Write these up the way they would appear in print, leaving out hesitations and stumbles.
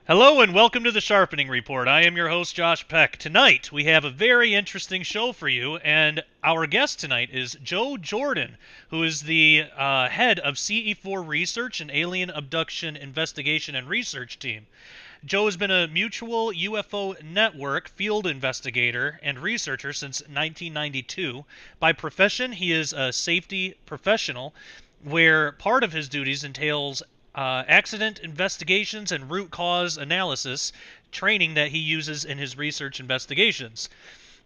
Hello and welcome to the Sharpening Report. I am your host, Josh Peck. Tonight, we have a very interesting show for you, and our guest tonight is Joe Jordan, who is the head of CE4 Research, an alien abduction investigation and research team. Joe has been a mutual UFO Network field investigator and researcher since 1992. By profession, he is a safety professional, where part of his duties entails accident investigations and root cause analysis training that he uses in his research investigations.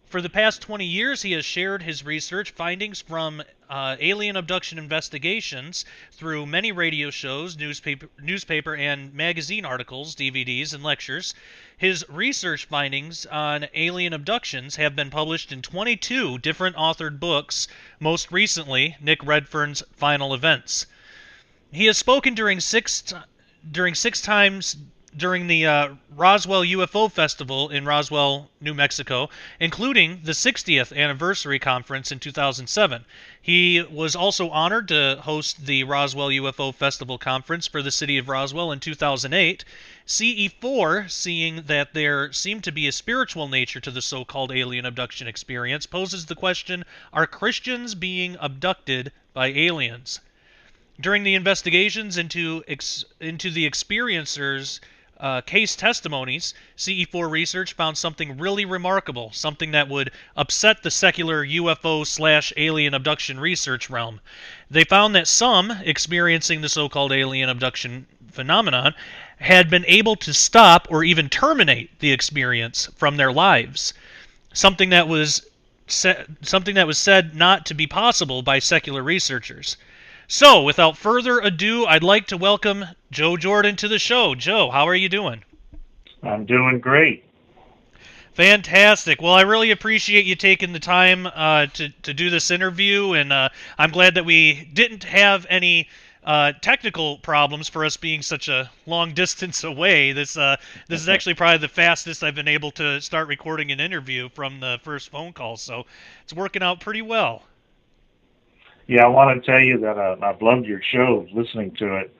For the past 20 years, he has shared his research findings from alien abduction investigations through many radio shows, newspaper and magazine articles, DVDs, and lectures. His research findings on alien abductions have been published in 22 different authored books, most recently, Nick Redfern's Final Events. He has spoken during six times during the Roswell UFO Festival in Roswell, New Mexico, including the 60th anniversary conference in 2007. He was also honored to host the Roswell UFO Festival conference for the city of Roswell in 2008. CE4, seeing that there seemed to be a spiritual nature to the so-called alien abduction experience, poses the question, are Christians being abducted by aliens? During the investigations into the experiencers' case testimonies, CE4 Research found something really remarkable, something that would upset the secular UFO/alien abduction research realm. They found that some experiencing the so-called alien abduction phenomenon had been able to stop or even terminate the experience from their lives, something that was said not to be possible by secular researchers. So, without further ado, I'd like to welcome Joe Jordan to the show. Joe, how are you doing? I'm doing great. Fantastic. Well, I really appreciate you taking the time to do this interview, and I'm glad that we didn't have any technical problems for us being such a long distance away. This is actually probably the fastest I've been able to start recording an interview from the first phone call, so it's working out pretty well. Yeah, I want to tell you that I've loved your show, listening to it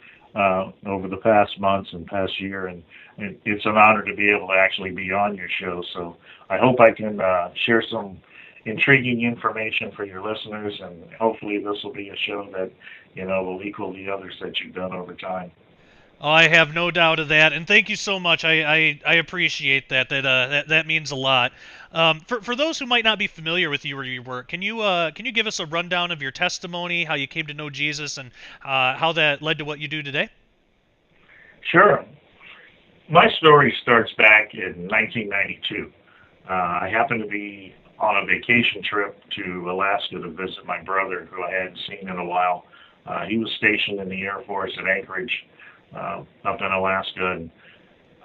over the past months and past year, and it's an honor to be able to actually be on your show. So I hope I can share some intriguing information for your listeners, and hopefully this will be a show that will equal the others that you've done over time. Oh, I have no doubt of that, and thank you so much. I appreciate that. That means a lot. For those who might not be familiar with you or your work, can you give us a rundown of your testimony, how you came to know Jesus, and how that led to what you do today? Sure. My story starts back in 1992. I happened to be on a vacation trip to Alaska to visit my brother, who I hadn't seen in a while. He was stationed in the Air Force at Anchorage, up in Alaska, and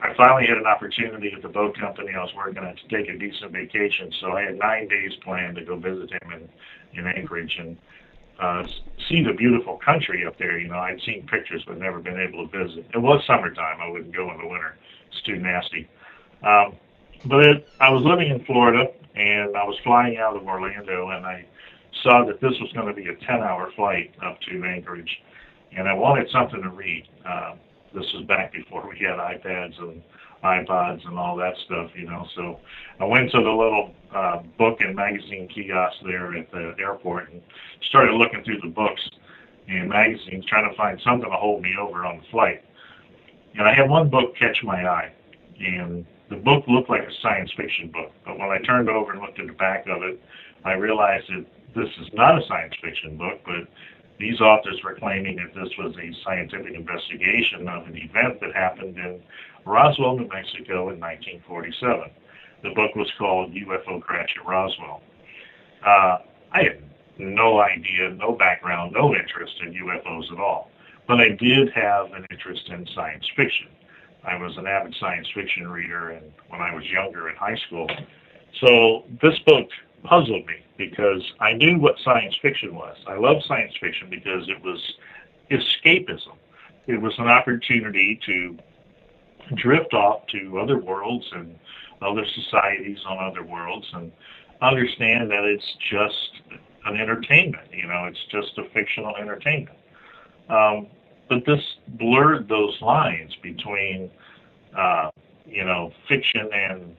I finally had an opportunity at the boat company I was working at to take a decent vacation. So I had 9 days planned to go visit him in Anchorage and see the beautiful country up there. I'd seen pictures but never been able to visit. It was summertime. I wouldn't go in the winter. It's too nasty. I was living in Florida, and I was flying out of Orlando, and I saw that this was going to be a 10-hour flight up to Anchorage, and I wanted something to read. This was back before we had iPads and iPods and all that stuff, So I went to the little book and magazine kiosk there at the airport and started looking through the books and magazines, trying to find something to hold me over on the flight. And I had one book catch my eye, and the book looked like a science fiction book. But when I turned over and looked at the back of it, I realized that this is not a science fiction book, but these authors were claiming that this was a scientific investigation of an event that happened in Roswell, New Mexico in 1947. The book was called UFO Crash at Roswell. I had no idea, no background, no interest in UFOs at all, but I did have an interest in science fiction. I was an avid science fiction reader, and when I was younger in high school. So this book puzzled me because I knew what science fiction was. I love science fiction because it was escapism. It was an opportunity to drift off to other worlds and other societies on other worlds and understand that it's just an entertainment. It's just a fictional entertainment. But this blurred those lines between fiction and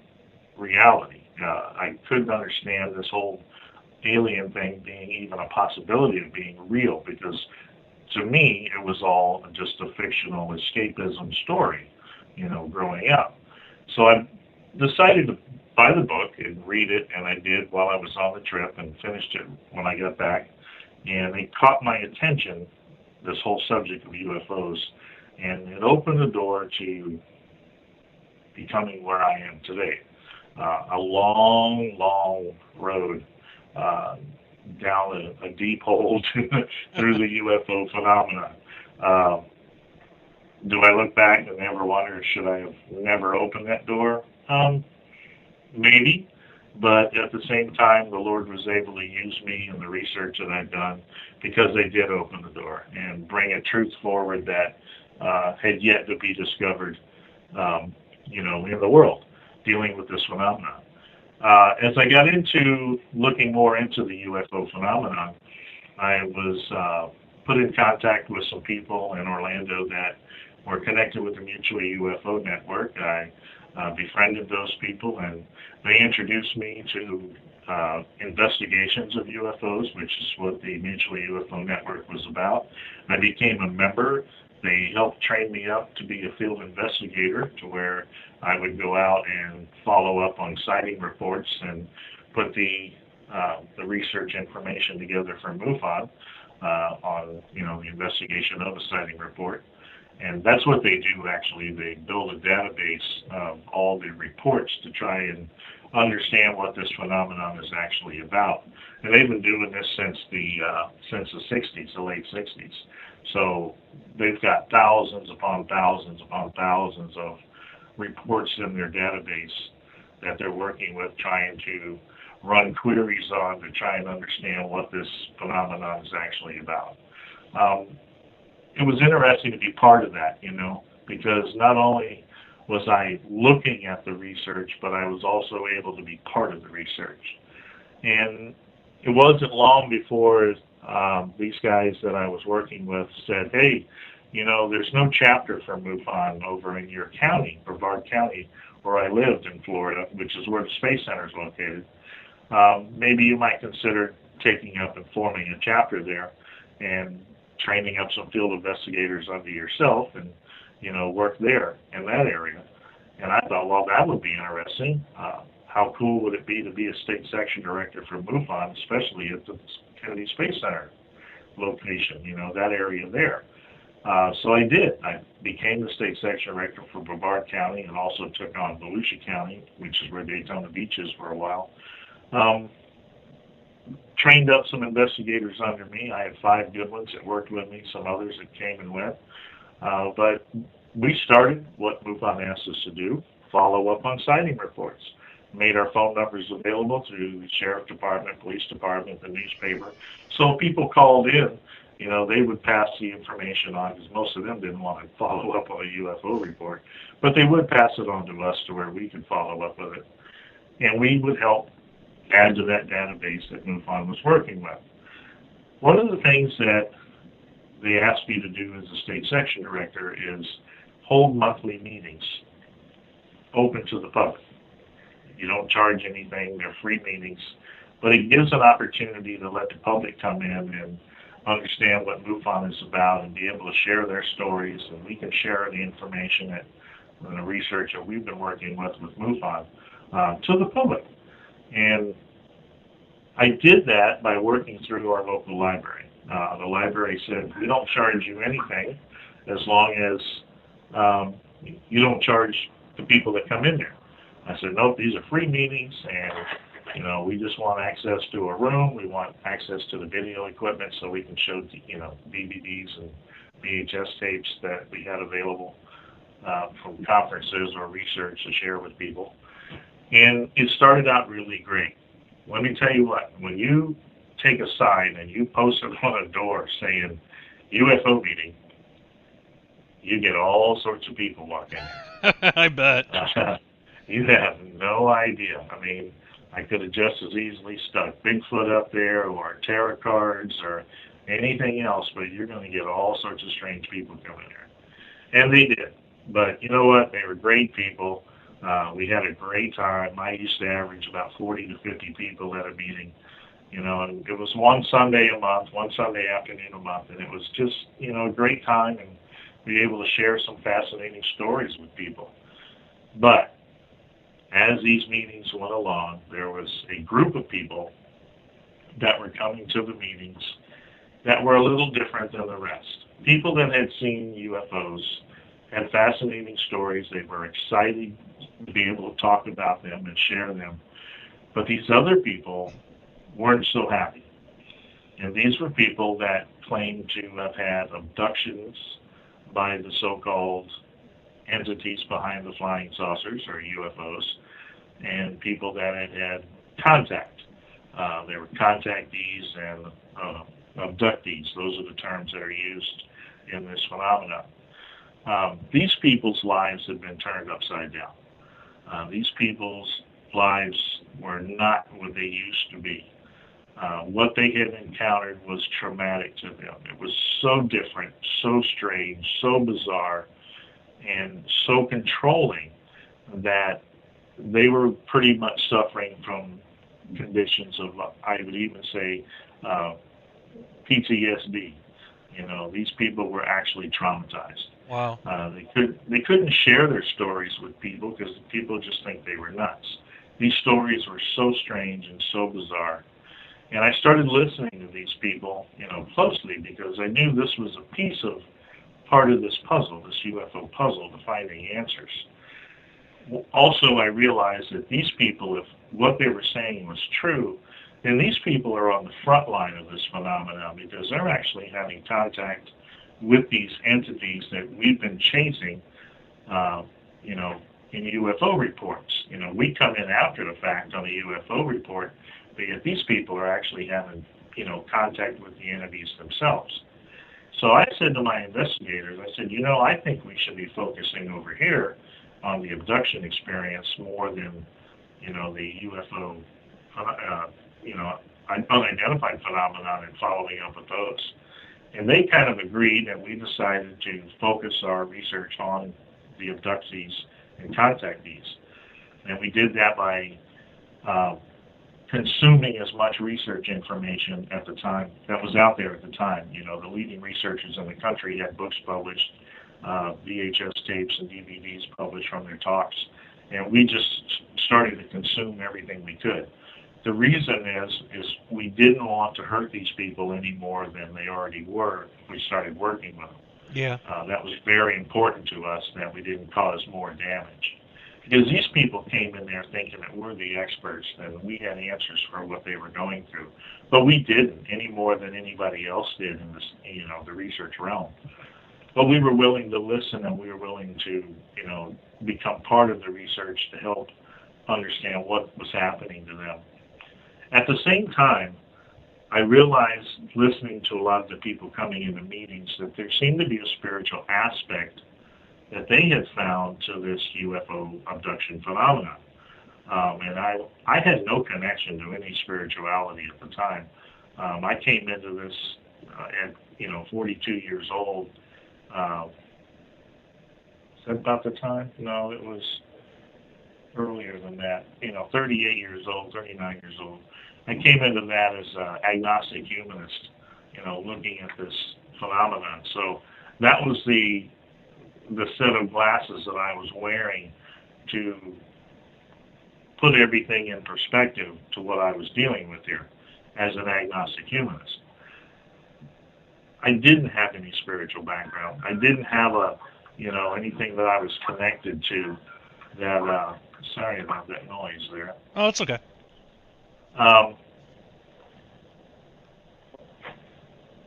reality. I couldn't understand this whole alien thing being even a possibility of being real, because to me it was all just a fictional escapism story, growing up. So I decided to buy the book and read it, and I did while I was on the trip and finished it when I got back. And it caught my attention, this whole subject of UFOs, and it opened the door to becoming where I am today. A long, long road down a deep hole through the UFO phenomenon. Do I look back and ever wonder, should I have never opened that door? Maybe. But at the same time, the Lord was able to use me in the research that I've done, because they did open the door and bring a truth forward that had yet to be discovered, in the world, dealing with this phenomenon. As I got into looking more into the UFO phenomenon, I was put in contact with some people in Orlando that were connected with the Mutual UFO Network. I befriended those people, and they introduced me to investigations of UFOs, which is what the Mutual UFO Network was about. I became a member. They helped train me up to be a field investigator, to where I would go out and follow up on sighting reports and put the research information together for MUFON on the investigation of a sighting report. And that's what they do, actually. They build a database of all the reports to try and understand what this phenomenon is actually about. And they've been doing this since the 60s, the late 60s. So they've got thousands upon thousands upon thousands of reports in their database that they're working with, trying to run queries on to try and understand what this phenomenon is actually about. It was interesting to be part of that, because not only was I looking at the research, but I was also able to be part of the research. And it wasn't long before these guys that I was working with said, hey, there's no chapter for MUFON over in your county, Brevard County, where I lived in Florida, which is where the Space Center is located. Maybe you might consider taking up and forming a chapter there and training up some field investigators under yourself and, work there in that area. And I thought, well, that would be interesting. How cool would it be to be a state section director for MUFON, especially at the Kennedy Space Center location, that area there. So I did. I became the state section director for Brevard County, and also took on Volusia County, which is where Daytona Beach is, for a while. Trained up some investigators under me. I had 5 good ones that worked with me, some others that came and went. But we started what MUFON asked us to do, follow up on sighting reports. Made our phone numbers available through the Sheriff Department, Police Department, the newspaper. So people called in, they would pass the information on, because most of them didn't want to follow up on a UFO report. But they would pass it on to us to where we could follow up with it. And we would help add to that database that MUFON was working with. One of the things that they asked me to do as a state section director is hold monthly meetings open to the public. You don't charge anything, they're free meetings, but it gives an opportunity to let the public come in and understand what MUFON is about and be able to share their stories, and we can share the information and the research that we've been working with MUFON to the public. And I did that by working through our local library. The library said, we don't charge you anything as long as you don't charge the people that come in there. I said, nope, these are free meetings, and we just want access to a room. We want access to the video equipment so we can show DVDs and VHS tapes that we had available from conferences or research to share with people. And it started out really great. Let me tell you what, when you take a sign and you post it on a door saying UFO meeting, you get all sorts of people walking in. I bet. You have no idea. I mean, I could have just as easily stuck Bigfoot up there or tarot cards or anything else, but you're going to get all sorts of strange people coming there. And they did. But you know what? They were great people. We had a great time. I used to average about 40 to 50 people at a meeting. And it was one Sunday a month, one Sunday afternoon a month, and it was just, a great time and be able to share some fascinating stories with people. But as these meetings went along, there was a group of people that were coming to the meetings that were a little different than the rest. People that had seen UFOs had fascinating stories. They were excited to be able to talk about them and share them. But these other people weren't so happy. And these were people that claimed to have had abductions by the so-called entities behind the flying saucers, or UFOs, and people that had had contact. They were contactees and abductees. Those are the terms that are used in this phenomenon. These people's lives have been turned upside down. These people's lives were not what they used to be. What they had encountered was traumatic to them. It was so different, so strange, so bizarre, and so controlling that they were pretty much suffering from conditions of, I would even say, PTSD. These people were actually traumatized. Wow. They couldn't share their stories with people because people just think they were nuts. These stories were so strange and so bizarre. And I started listening to these people, closely, because I knew this was a piece of part of this puzzle, this UFO puzzle, to finding answers. Also, I realized that these people, if what they were saying was true, then these people are on the front line of this phenomenon because they're actually having contact with these entities that we've been chasing, in UFO reports. We come in after the fact on a UFO report, but yet these people are actually having, contact with the entities themselves. So I said to my investigators, I said, I think we should be focusing over here on the abduction experience more than, the UFO, unidentified phenomenon and following up with those. And they kind of agreed, and we decided to focus our research on the abductees and contactees. And we did that by consuming as much research information at the time that was out there at the time. The leading researchers in the country had books published, VHS tapes and DVDs published from their talks, and we just started to consume everything we could. The reason is we didn't want to hurt these people any more than they already were. We started working with them. Yeah. That was very important to us, that we didn't cause more damage. Because these people came in there thinking that we're the experts and we had answers for what they were going through. But we didn't, any more than anybody else did in this, the research realm. But we were willing to listen, and we were willing to, become part of the research to help understand what was happening to them. At the same time, I realized, listening to a lot of the people coming into meetings, that there seemed to be a spiritual aspect that they had found to this UFO abduction phenomenon. And I had no connection to any spirituality at the time. I came into this at 42 years old. Is that about the time? No, it was earlier than that. 38 years old, 39 years old. I came into that as an agnostic humanist, looking at this phenomenon. So that was the set of glasses that I was wearing to put everything in perspective to what I was dealing with here as an agnostic humanist. I didn't have any spiritual background. I didn't have anything that I was connected to that, sorry about that noise there. Oh, it's okay.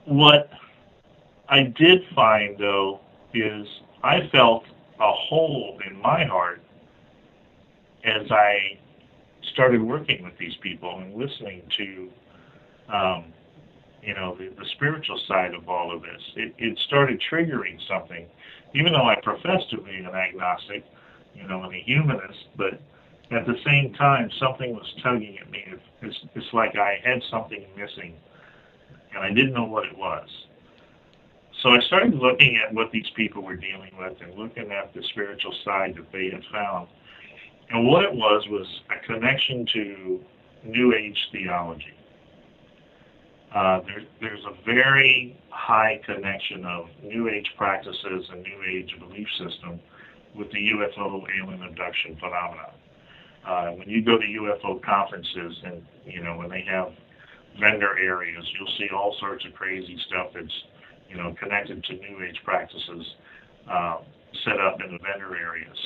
What I did find, though, is I felt a hole in my heart as I started working with these people and listening to, the spiritual side of all of this. It started triggering something, even though I professed to be an agnostic, and a humanist, but at the same time, something was tugging at me. It's like I had something missing, and I didn't know what it was. So I started looking at what these people were dealing with and looking at the spiritual side that they had found. And what it was a connection to New Age theology. There's a very high connection of New Age practices and New Age belief system with the UFO alien abduction phenomenon. When you go to UFO conferences and, when they have vendor areas, you'll see all sorts of crazy stuff that's, connected to New Age practices set up in the vendor areas.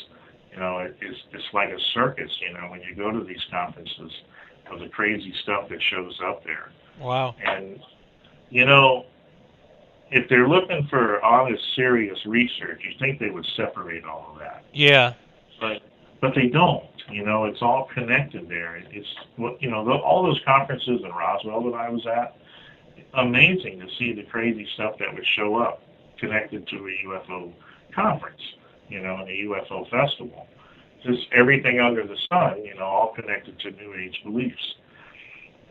It's like a circus, when you go to these conferences of the crazy stuff that shows up there. Wow. And, if they're looking for honest, serious research, you think they would separate all of that. Yeah. But they don't. It's all connected there. It's all those conferences in Roswell that I was at, amazing to see the crazy stuff that would show up connected to a UFO conference, and a UFO festival. Just everything under the sun, all connected to New Age beliefs.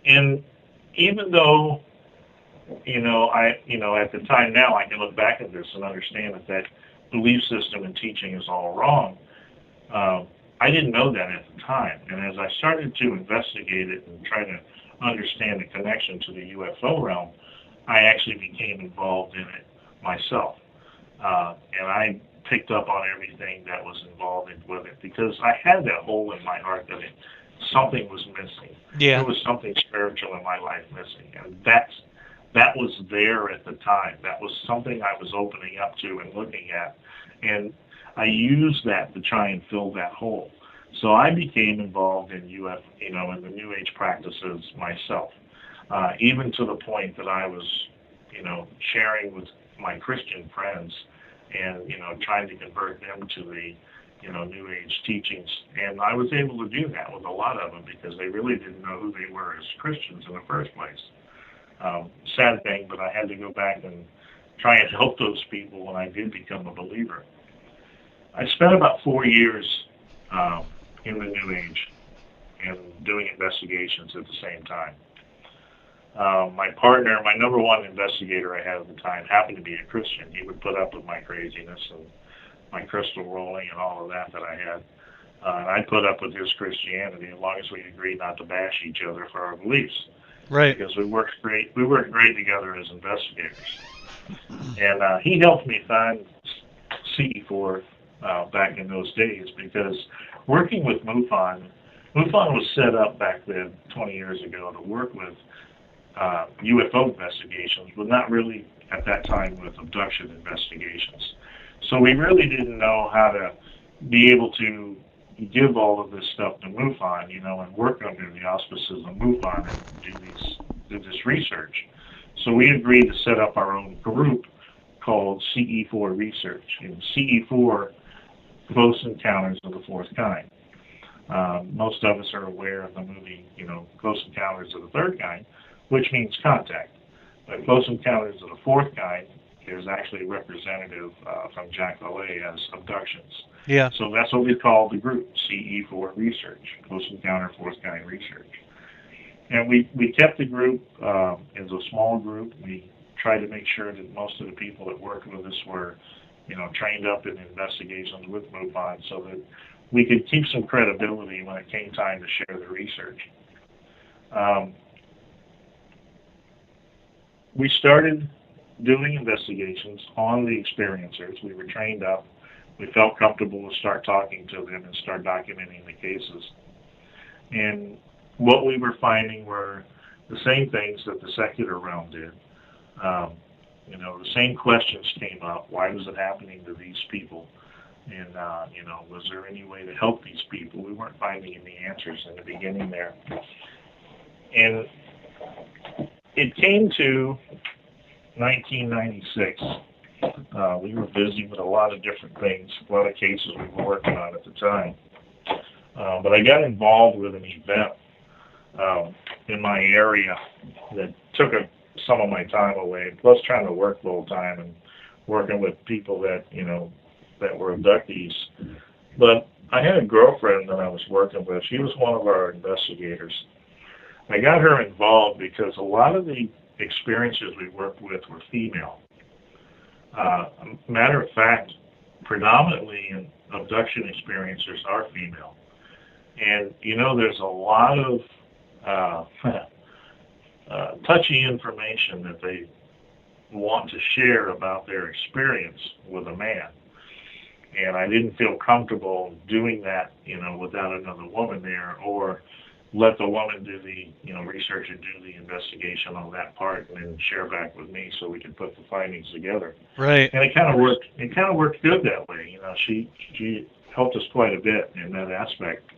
And even though, at the time now I can look back at this and understand that belief system and teaching is all wrong, I didn't know that at the time. And as I started to investigate it and try to understand the connection to the UFO realm, I actually became involved in it myself. And I picked up on everything that was involved with it because I had that hole in my heart that something was missing. Yeah. There was something spiritual in my life missing. And that was there at the time. That was something I was opening up to and looking at. And I used that to try and fill that hole. So I became involved in in the New Age practices myself, even to the point that I was, sharing with my Christian friends and, trying to convert them to the, New Age teachings. And I was able to do that with a lot of them because they really didn't know who they were as Christians in the first place. Sad thing, but I had to go back and try and help those people when I did become a believer. I spent about 4 years in the New Age and doing investigations at the same time. My partner, my number one investigator I had at the time, happened to be a Christian. He would put up with my craziness and my crystal rolling and all of that I had. And I put up with his Christianity as long as we agreed not to bash each other for our beliefs. Right. Because we worked great together as investigators. And he helped me find CE4 back in those days because working with MUFON was set up back then 20 years ago to work with UFO investigations, but not really at that time with abduction investigations. So we really didn't know how to be able to give all of this stuff to MUFON, and work under the auspices of MUFON and do this research. So we agreed to set up our own group called CE4 Research, and CE4, Close Encounters of the Fourth Kind. Most of us are aware of the movie, Close Encounters of the Third Kind, which means contact. But Close Encounters of the Fourth Kind is actually representative from Jack LaLanne as abductions. Yeah. So that's what we call the group, CE4 Research, Close Encounter Fourth Kind Research. And we kept the group as a small group. We tried to make sure that most of the people that worked with us were, trained up in investigations with MUFON so that we could keep some credibility when it came time to share the research. We started doing investigations on the experiencers. We were trained up. We felt comfortable to start talking to them and start documenting the cases. And what we were finding were the same things that the secular realm did. The same questions came up. Why was it happening to these people? And, was there any way to help these people? We weren't finding any answers in the beginning there. And it came to 1996. We were busy with a lot of different things, a lot of cases we were working on at the time. But I got involved with an event in my area that took some of my time away, plus trying to work full time and working with people that, that were abductees. But I had a girlfriend that I was working with. She was one of our investigators. I got her involved because a lot of the experiences we worked with were female. Matter of fact, predominantly abduction experiencers are female. And, there's a lot of touchy information that they want to share about their experience with a man. And I didn't feel comfortable doing that, without another woman there, or let the woman do the, research and do the investigation on that part and then share back with me so we can put the findings together. Right. And it kind of worked. It kind of worked good that way. She helped us quite a bit in that aspect.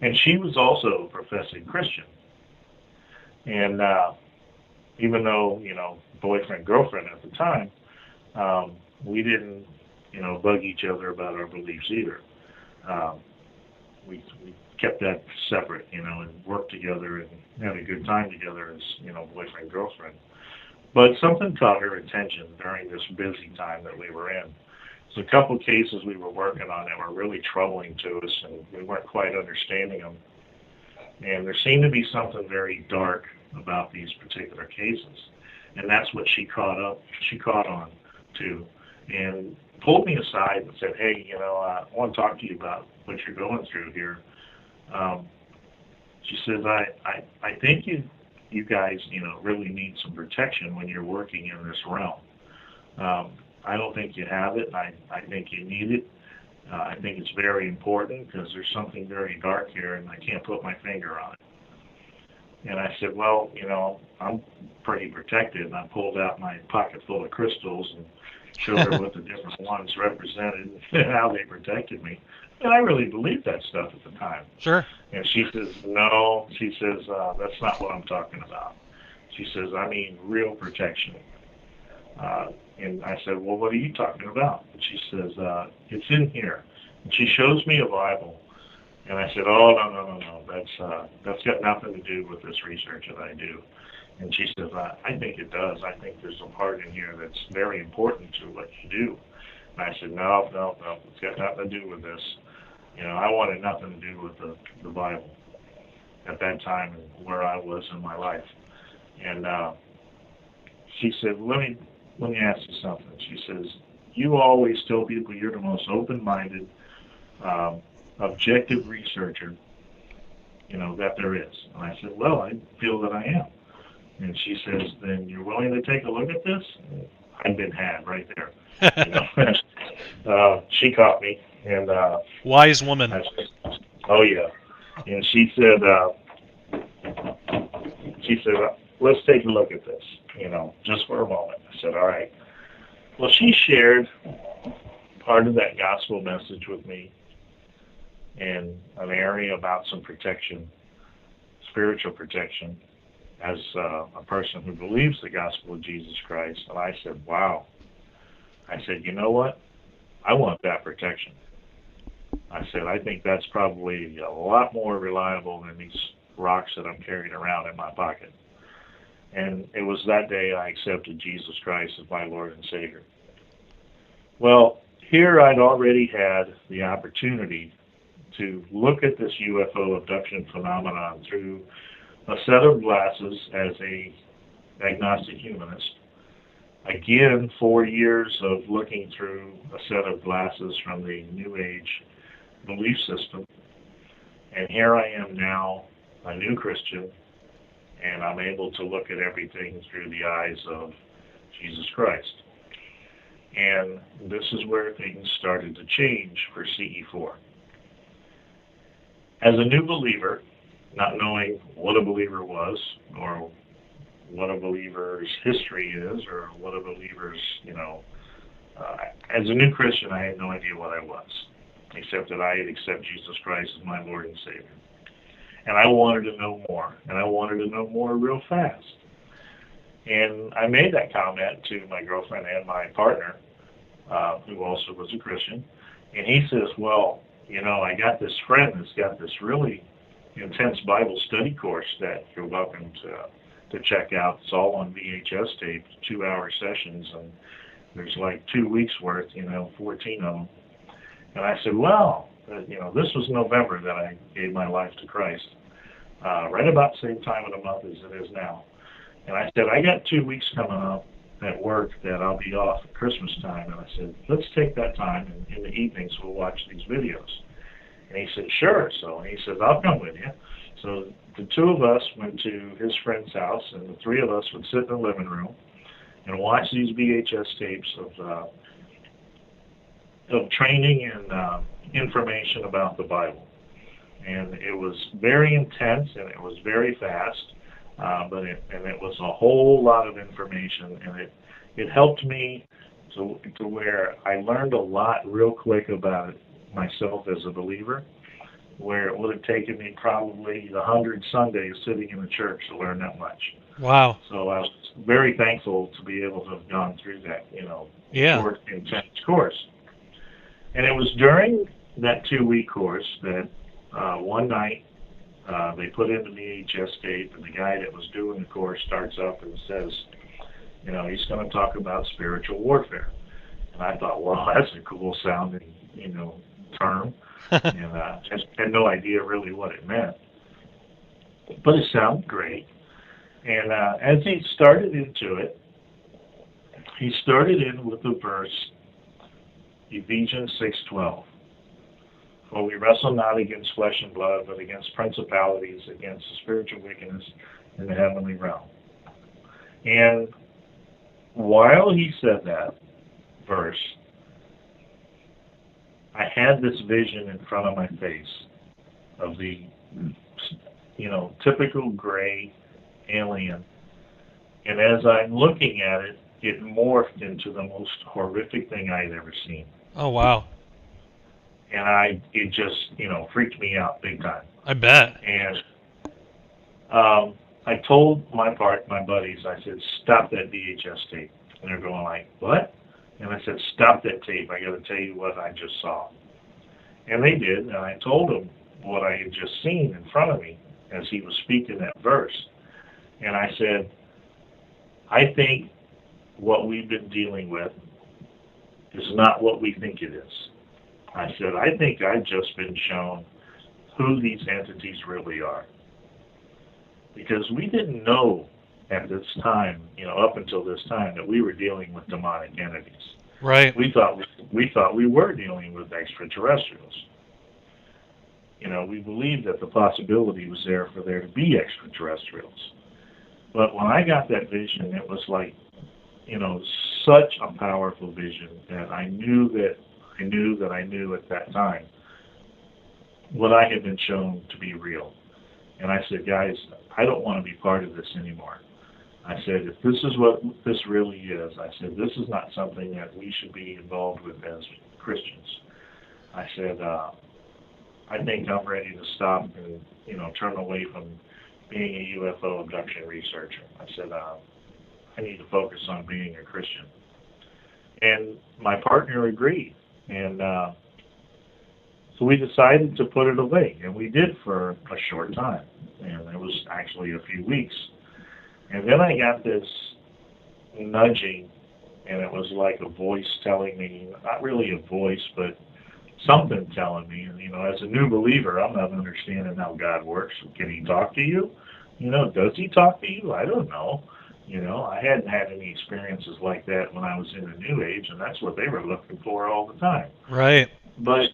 And she was also a professing Christian. And even though, boyfriend, girlfriend at the time, we didn't, bug each other about our beliefs either. We kept that separate, and worked together and had a good time together as, boyfriend, girlfriend. But something caught her attention during this busy time that we were in. There's a couple of cases we were working on that were really troubling to us, and we weren't quite understanding them. And there seemed to be something very dark about these particular cases. And that's what she caught on to, and pulled me aside and said, hey, I want to talk to you about what you're going through here. She says, I think you guys, really need some protection when you're working in this realm. I don't think you have it. I think you need it. I think it's very important because there's something very dark here and I can't put my finger on it. And I said, well, I'm pretty protected. And I pulled out my pocket full of crystals and showed her what the different ones represented and how they protected me. And I really believed that stuff at the time. Sure. And she says, no, she says, that's not what I'm talking about. She says, I mean real protection. And I said, well, what are you talking about? And she says, it's in here. And she shows me a Bible. And I said, oh, no. That's got nothing to do with this research that I do. And she says, I think it does. I think there's a part in here that's very important to what you do. And I said, no, it's got nothing to do with this. I wanted nothing to do with the Bible at that time and where I was in my life. And she said, let me ask you something. She says, you always tell people you're the most open-minded, objective researcher, that there is. And I said, well, I feel that I am. And she says, then you're willing to take a look at this? I've been had right there. She caught me. And wise woman. Said, oh, yeah. And she said, let's take a look at this, just for a moment. I said, all right. Well, she shared part of that gospel message with me in an area about some protection, spiritual protection, as a person who believes the gospel of Jesus Christ. And I said, wow. I said, you know what? I want that protection. I said, I think that's probably a lot more reliable than these rocks that I'm carrying around in my pocket. And it was that day I accepted Jesus Christ as my Lord and Savior. Well, here I'd already had the opportunity to look at this UFO abduction phenomenon through a set of glasses as a agnostic humanist. Again, 4 years of looking through a set of glasses from the New Age belief system. And here I am now, a new Christian, and I'm able to look at everything through the eyes of Jesus Christ. And this is where things started to change for CE4. As a new believer, not knowing what a believer was, or what a believer's history is, or what a believer's, as a new Christian, I had no idea what I was, except that I had accepted Jesus Christ as my Lord and Savior. And I wanted to know more, and I wanted to know more real fast. And I made that comment to my girlfriend and my partner, who also was a Christian, and he says, well, I got this friend that's got this really intense Bible study course that you're welcome to check out. It's all on VHS tape, 2-hour sessions, and there's like 2 weeks worth, 14 of them. And I said, well, this was November that I gave my life to Christ, right about the same time of the month as it is now. And I said, I got 2 weeks coming up, at work that I'll be off at Christmas time, and I said, let's take that time, and in the evenings we'll watch these videos. And he said, sure. So he says, I'll come with you. So the two of us went to his friend's house, and the three of us would sit in the living room and watch these VHS tapes of training and information about the Bible. And it was very intense, and it was very fast, but it was a whole lot of information, and it helped me to where I learned a lot real quick about it myself as a believer, where it would have taken me probably 100 Sundays sitting in the church to learn that much. Wow. So I was very thankful to be able to have gone through that, short, intense course. And it was during that 2-week course that one night they put in the VHS tape, and the guy that was doing the course starts up and says, he's going to talk about spiritual warfare. And I thought, well, that's a cool sounding, term. And I had no idea really what it meant. But it sounded great. And as he started into it, he started in with the verse, Ephesians 6:12. For we wrestle not against flesh and blood, but against principalities, against the spiritual wickedness in the heavenly realm. And while he said that verse, I had this vision in front of my face of the, typical gray alien. And as I'm looking at it, it morphed into the most horrific thing I'd ever seen. Oh, wow. And it just, freaked me out big time. I bet. And I told my buddies, I said, stop that VHS tape. And they're going like, what? And I said, stop that tape. I got to tell you what I just saw. And they did. And I told them what I had just seen in front of me as he was speaking that verse. And I said, I think what we've been dealing with is not what we think it is. I said, I think I've just been shown who these entities really are. Because we didn't know at this time, up until this time, that we were dealing with demonic entities. Right. We thought we were dealing with extraterrestrials. We believed that the possibility was there for there to be extraterrestrials. But when I got that vision, it was like, such a powerful vision that I knew at that time what I had been shown to be real. And I said, guys, I don't want to be part of this anymore. I said, if this is what this really is, I said, this is not something that we should be involved with as Christians. I said, I think I'm ready to stop and, turn away from being a UFO abduction researcher. I said, I need to focus on being a Christian. And my partner agreed. And so we decided to put it away. And we did for a short time. And it was actually a few weeks. And then I got this nudging, and it was like a voice telling me, not really a voice, but something telling me. And, as a new believer, I'm not understanding how God works. Can he talk to you? Does he talk to you? I don't know. I hadn't had any experiences like that when I was in the New Age, and that's what they were looking for all the time. Right. But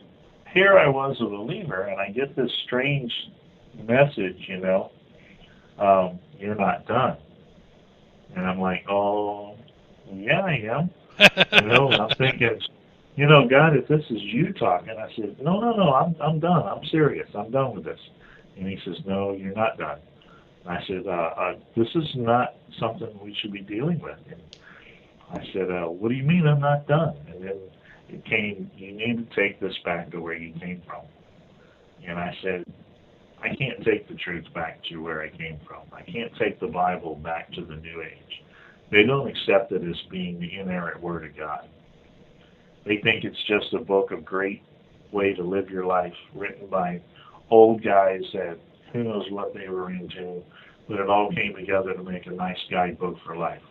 here I was a believer, and I get this strange message, you're not done. And I'm like, oh, yeah, I am. And I'm thinking, God, if this is you talking, I said, no, I'm done. I'm serious. I'm done with this. And he says, no, you're not done. And I said, this is not something we should be dealing with. And I said, what do you mean I'm not done? And then it came, you need to take this back to where you came from. And I said, I can't take the truth back to where I came from. I can't take the Bible back to the New Age. They don't accept it as being the inerrant Word of God. They think it's just a book of great way to live your life, written by old guys that who knows what they were into, but it all came together to make a nice guidebook for life.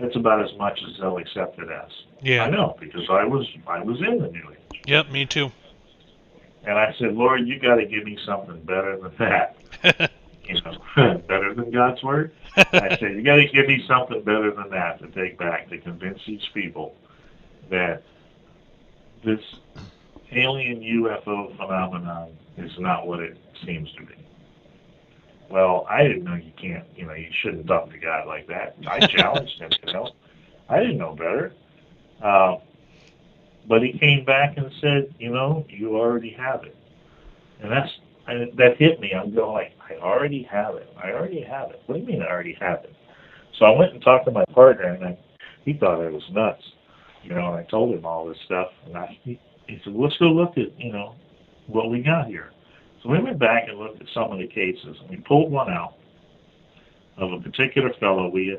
That's about as much as they'll accept it as. Yeah. I know, because I was in the New Age. Yep, me too. And I said, Lord, you got to give me something better than that. You know, better than God's Word? I say, you got to give me something better than that to take back to convince these people that this alien UFO phenomenon is not what it seems to be. Well, I didn't know you shouldn't talk to God like that. I challenged him, I didn't know better. But he came back and said, you already have it. And that hit me. I'm going like, I already have it. I already have it. What do you mean I already have it? So I went and talked to my partner, and he thought I was nuts. And I told him all this stuff. And he said, let's go look at, what we got here. So we went back and looked at some of the cases, and we pulled one out of a particular fellow we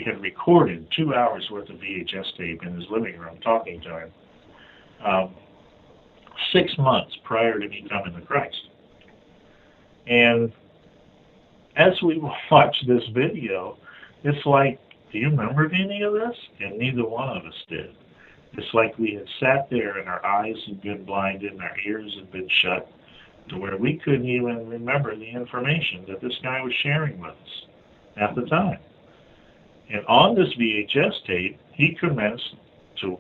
had recorded 2 hours worth of VHS tape in his living room talking to him 6 months prior to me coming to Christ. And as we watched this video, it's like, do you remember any of this? And neither one of us did. It's like we had sat there and our eyes had been blinded and our ears had been shut to where we couldn't even remember the information that this guy was sharing with us at the time. And on this VHS tape, he commenced to,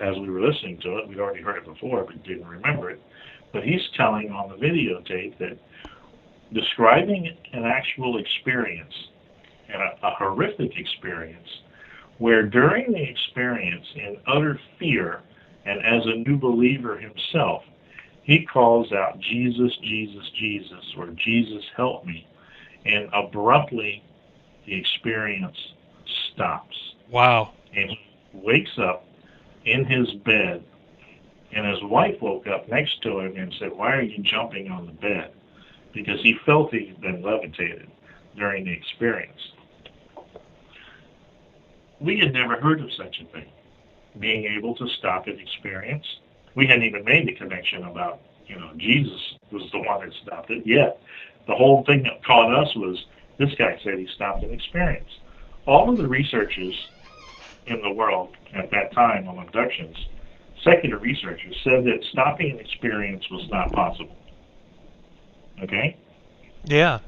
as we were listening to it, we'd already heard it before, but didn't remember it. But he's telling on the videotape that describing an actual experience, and a horrific experience, where during the experience, in utter fear, and as a new believer himself, he calls out, Jesus, Jesus, Jesus, or Jesus, help me. And abruptly, the experience stops. Wow. And he wakes up in his bed, and his wife woke up next to him and said, why are you jumping on the bed? Because he felt he'd been levitated during the experience. We had never heard of such a thing, being able to stop an experience. We hadn't even made the connection about, Jesus was the one that stopped it yet. The whole thing that caught us was this guy said he stopped an experience. All of the researchers in the world at that time on abductions, secular researchers, said that stopping an experience was not possible. Okay? Yeah.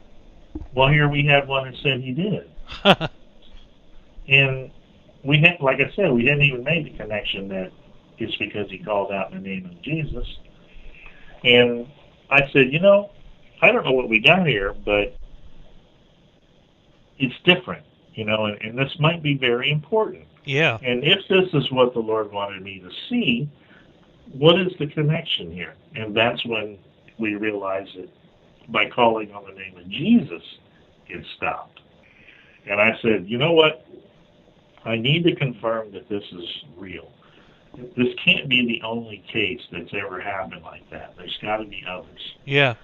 Well, here we had one that said he did. And we had, like I said, we hadn't even made the connection that it's because he called out in the name of Jesus. And I said, I don't know what we got here, but it's different, and this might be very important. Yeah. And if this is what the Lord wanted me to see, what is the connection here? And that's when we realized that by calling on the name of Jesus, it stopped. And I said, you know what? I need to confirm that this is real. This can't be the only case that's ever happened like that. There's got to be others. Yeah.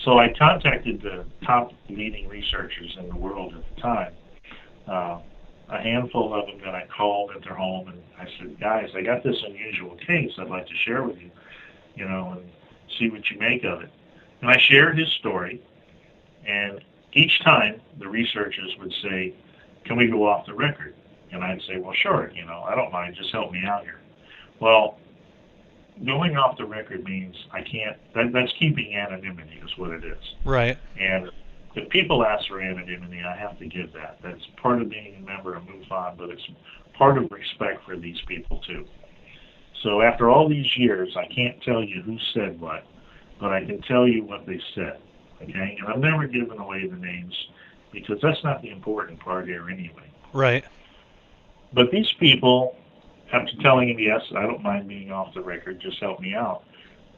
So I contacted the top leading researchers in the world at the time, a handful of them that I called at their home, and I said, guys, I got this unusual case I'd like to share with you, and see what you make of it. And I shared his story, and each time the researchers would say, can we go off the record? And I'd say, well, sure, I don't mind, just help me out here. Well, going off the record means I can't, that's keeping anonymity is what it is. Right. And if people ask for anonymity, I have to give that. That's part of being a member of MUFON, but it's part of respect for these people too. So after all these years, I can't tell you who said what, but I can tell you what they said, okay? And I've never given away the names because that's not the important part here anyway. Right. But these people, after telling him, yes, I don't mind being off the record, just help me out,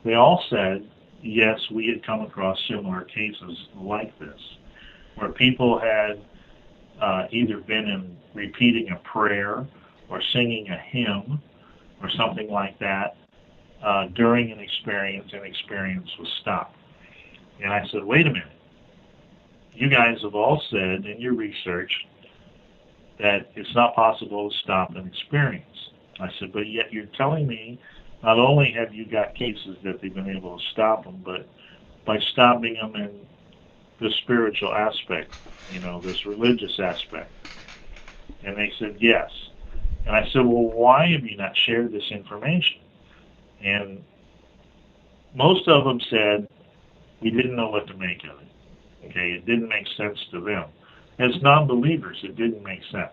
they all said, yes, we had come across similar cases like this, where people had either been in repeating a prayer or singing a hymn or something like that during an experience, and experience was stopped. And I said, wait a minute. You guys have all said in your research that it's not possible to stop an experience. I said, but yet you're telling me not only have you got cases that they've been able to stop them, but by stopping them in the spiritual aspect, this religious aspect. And they said, yes. And I said, well, why have you not shared this information? And most of them said, we didn't know what to make of it. Okay, it didn't make sense to them. As non-believers, it didn't make sense.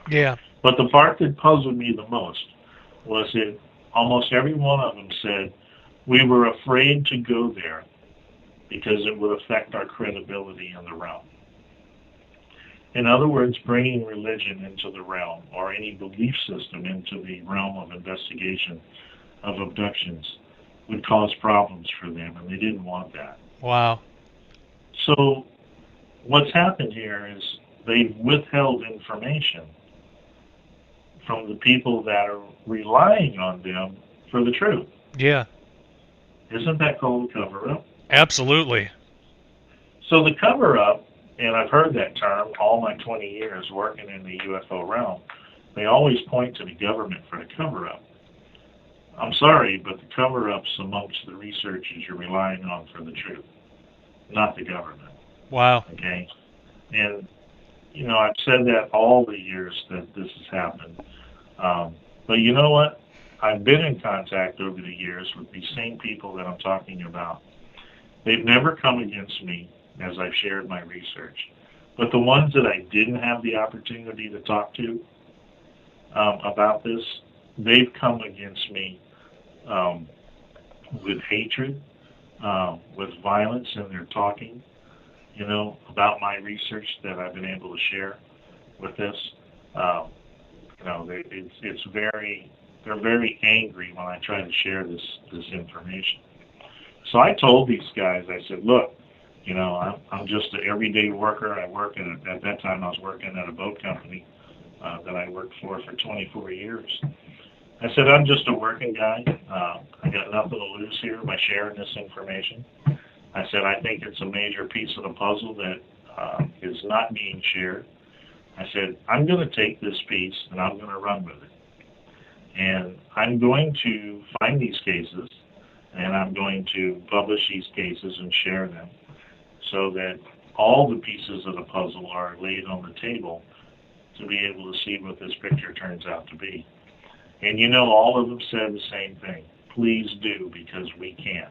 Yeah. But the part that puzzled me the most was that almost every one of them said, we were afraid to go there because it would affect our credibility in the realm. In other words, bringing religion into the realm or any belief system into the realm of investigation of abductions would cause problems for them, and they didn't want that. Wow. So what's happened here is they've withheld information from the people that are relying on them for the truth. Yeah. Isn't that called a cover-up? Absolutely. So the cover-up, and I've heard that term all my 20 years working in the UFO realm, they always point to the government for the cover-up. I'm sorry, but the cover-up's amongst the researchers you're relying on for the truth, not the government. Wow. Okay? And, you know, I've said that all the years that this has happened. But you know what? I've been in contact over the years with these same people that I'm talking about. They've never come against me as I've shared my research. But the ones that I didn't have the opportunity to talk to about this, they've come against me with hatred, with violence in their talking, you know, about my research that I've been able to share with this. You know, they're very angry when I try to share this information. So I told these guys, I said, look, you know, I'm just an everyday worker. I work at that time I was working at a boat company that I worked for 24 years. I said, I'm just a working guy. I got nothing to lose here by sharing this information. I said, I think it's a major piece of the puzzle that is not being shared. I said, I'm going to take this piece and I'm going to run with it. And I'm going to find these cases and I'm going to publish these cases and share them so that all the pieces of the puzzle are laid on the table to be able to see what this picture turns out to be. And you know, all of them said the same thing. Please do, because we can.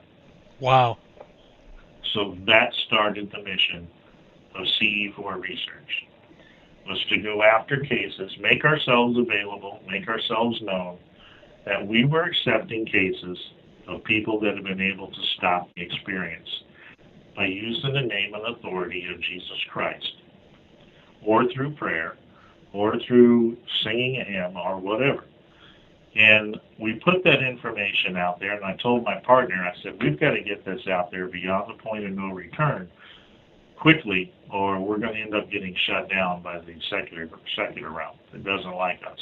Wow. So that started the mission of CE4 Research, was to go after cases, make ourselves available, make ourselves known, that we were accepting cases of people that have been able to stop the experience by using the name and authority of Jesus Christ, or through prayer, or through singing a hymn, or whatever. And we put that information out there, and I told my partner, I said, we've got to get this out there beyond the point of no return quickly, or we're going to end up getting shut down by the secular realm. It doesn't like us.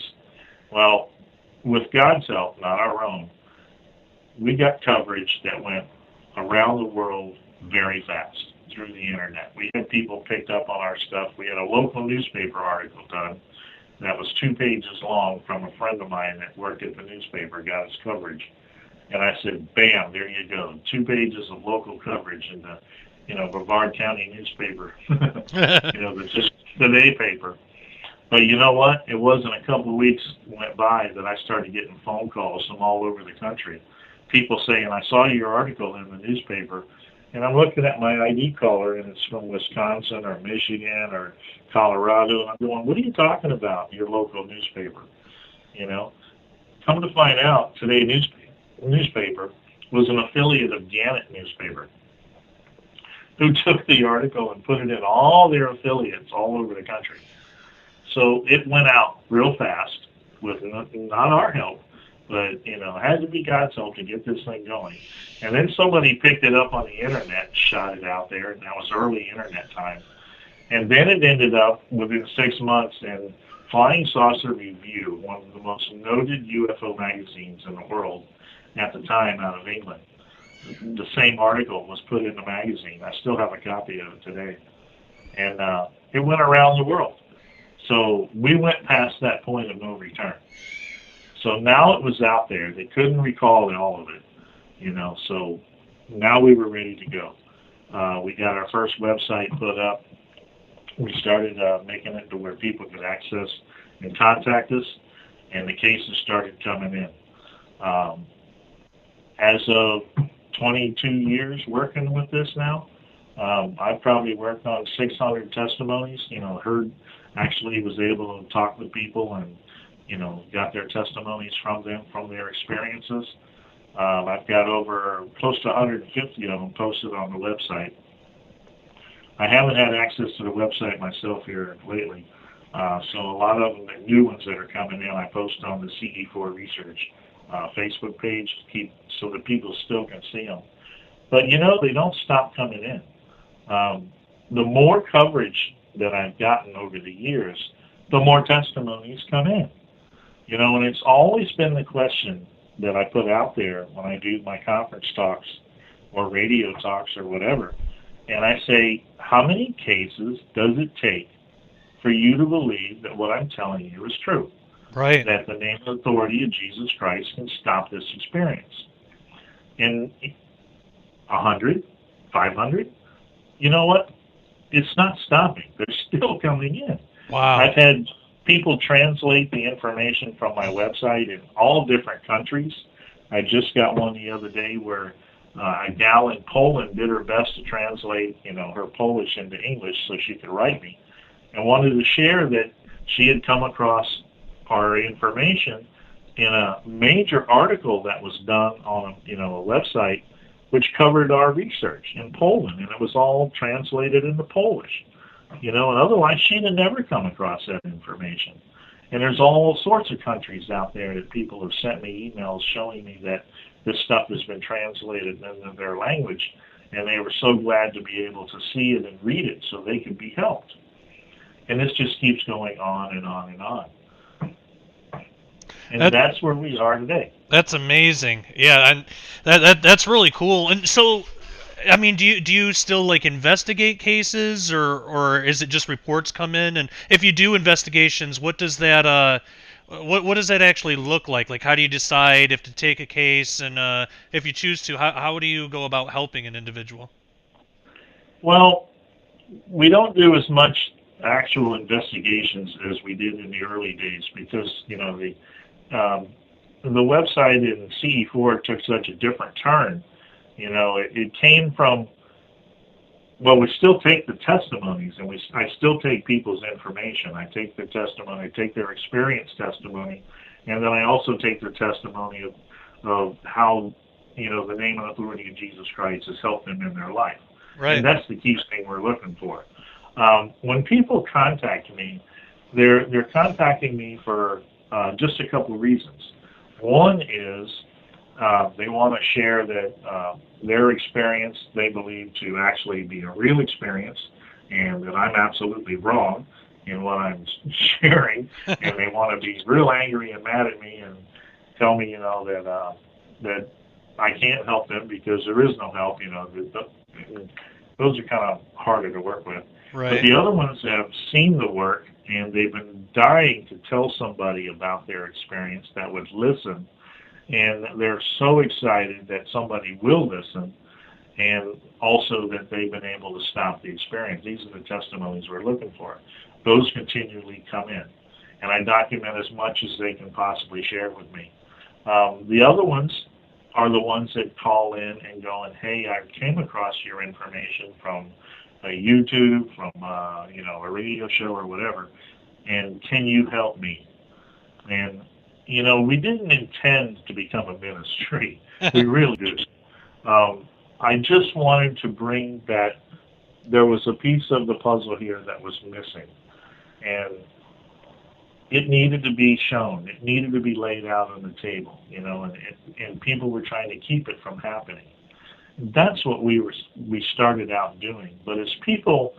Well, with God's help, not our own, we got coverage that went around the world very fast through the internet. We had people picked up on our stuff. We had a local newspaper article done that was 2 pages long from a friend of mine that worked at the newspaper, got his coverage. And I said, bam, there you go. 2 pages of local coverage in the, you know, Brevard County newspaper, you know, the Today paper. But you know what? It wasn't a couple of weeks went by that I started getting phone calls from all over the country. People saying, I saw your article in the newspaper, and I'm looking at my ID caller, and it's from Wisconsin or Michigan or Colorado, and I'm going, what are you talking about, your local newspaper? You know, come to find out, Today newspaper was an affiliate of Gannett newspaper, who took the article and put it in all their affiliates all over the country. So it went out real fast with not our help, but, you know, it had to be God's help to get this thing going. And then somebody picked it up on the internet and shot it out there, and that was early internet time. And then it ended up within 6 months in Flying Saucer Review, one of the most noted UFO magazines in the world at the time out of England. The same article was put in the magazine. I still have a copy of it today. And it went around the world. So we went past that point of no return. So now it was out there. They couldn't recall all of it, you know. So now we were ready to go. We got our first website put up. We started making it to where people could access and contact us, and the cases started coming in. As of 22 years working with this now. I've probably worked on 600 testimonies, actually was able to talk with people and, got their testimonies from them, from their experiences. I've got over close to 150 of them posted on the website. I haven't had access to the website myself here lately, so a lot of them, the new ones that are coming in, I post on the CE4 Research Facebook page so that people still can see them. But they don't stop coming in. The more coverage that I've gotten over the years, the more testimonies come in. And it's always been the question that I put out there when I do my conference talks or radio talks or whatever. And I say, how many cases does it take for you to believe that what I'm telling you is true? Right. That the name and authority of Jesus Christ can stop this experience? And 100, 500, you know what? It's not stopping. They're still coming in. Wow. I've had people translate the information from my website in all different countries. I just got one the other day where a gal in Poland did her best to translate, her Polish into English so she could write me, and wanted to share that she had come across our information in a major article that was done on, a website which covered our research in Poland, and it was all translated into Polish. And otherwise she'd have never come across that information. And there's all sorts of countries out there that people have sent me emails showing me that this stuff has been translated into their language, and they were so glad to be able to see it and read it so they could be helped. And this just keeps going on and on and on. And that's where we are today. That's amazing. Yeah, and that's really cool. And so, I mean, do you still investigate cases, or is it just reports come in? And if you do investigations, what does that what does that actually look like? Like, how do you decide if to take a case, and if you choose to, how do you go about helping an individual? Well, we don't do as much actual investigations as we did in the early days because the website in CE4 took such a different turn. It came from, well, we still take the testimonies, and I still take people's information. I take their testimony, I take their experience testimony, and then I also take their testimony of how, the name and authority of Jesus Christ has helped them in their life. Right. And that's the key thing we're looking for. When people contact me, they're contacting me for just a couple of reasons. One is they want to share that their experience they believe to actually be a real experience, and that I'm absolutely wrong in what I'm sharing, and they want to be real angry and mad at me and tell me, that I can't help them because there is no help. Those are kind of harder to work with. Right. But the other ones have seen the work, and they've been dying to tell somebody about their experience that would listen. And they're so excited that somebody will listen, and also that they've been able to stop the experience. These are the testimonies we're looking for. Those continually come in, and I document as much as they can possibly share with me. The other ones are the ones that call in and go, hey, I came across your information from a YouTube, from a radio show or whatever, and can you help me? And we didn't intend to become a ministry. We really did. I just wanted to bring that there was a piece of the puzzle here that was missing. And it needed to be shown. It needed to be laid out on the table, and people were trying to keep it from happening. That's what we started out doing. But as people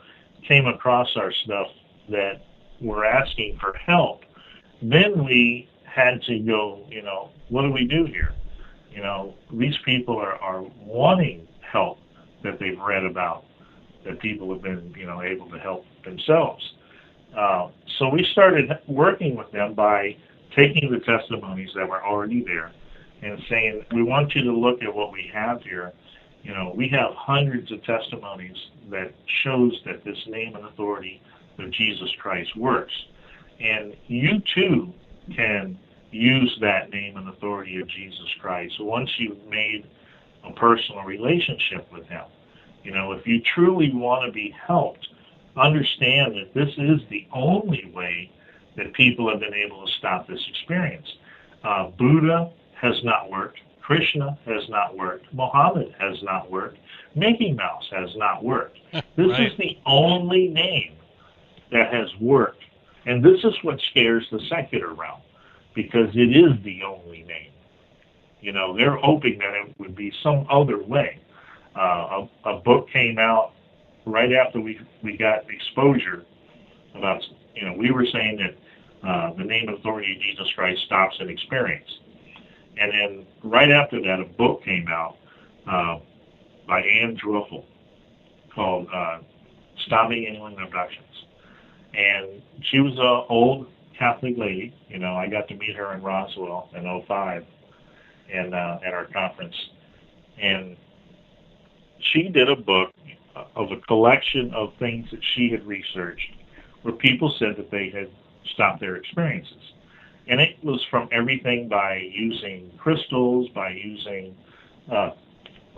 came across our stuff that were asking for help, then we had to go, what do we do here? These people are wanting help that they've read about, that people have been, able to help themselves. So we started working with them by taking the testimonies that were already there and saying, we want you to look at what we have here. We have hundreds of testimonies that shows that this name and authority of Jesus Christ works. And you too can use that name and authority of Jesus Christ. So once you've made a personal relationship with him. You know, if you truly want to be helped, understand that this is the only way that people have been able to stop this experience. Buddha has not worked. Krishna has not worked. Muhammad has not worked. Mickey Mouse has not worked. This Right. is the only name that has worked. And this is what scares the secular realm, because it is the only name. You know, they're hoping that it would be some other way. A book came out right after we got exposure about, you know, we were saying that the name and authority of Jesus Christ stops an experience. And then right after that, a book came out by Ann Druffel called Stopping Alien Abductions. And she was an old Catholic lady. You know, I got to meet her in Roswell in 2005 and at our conference. And she did a book of a collection of things that she had researched where people said that they had stopped their experiences. And it was from everything by using crystals, by using,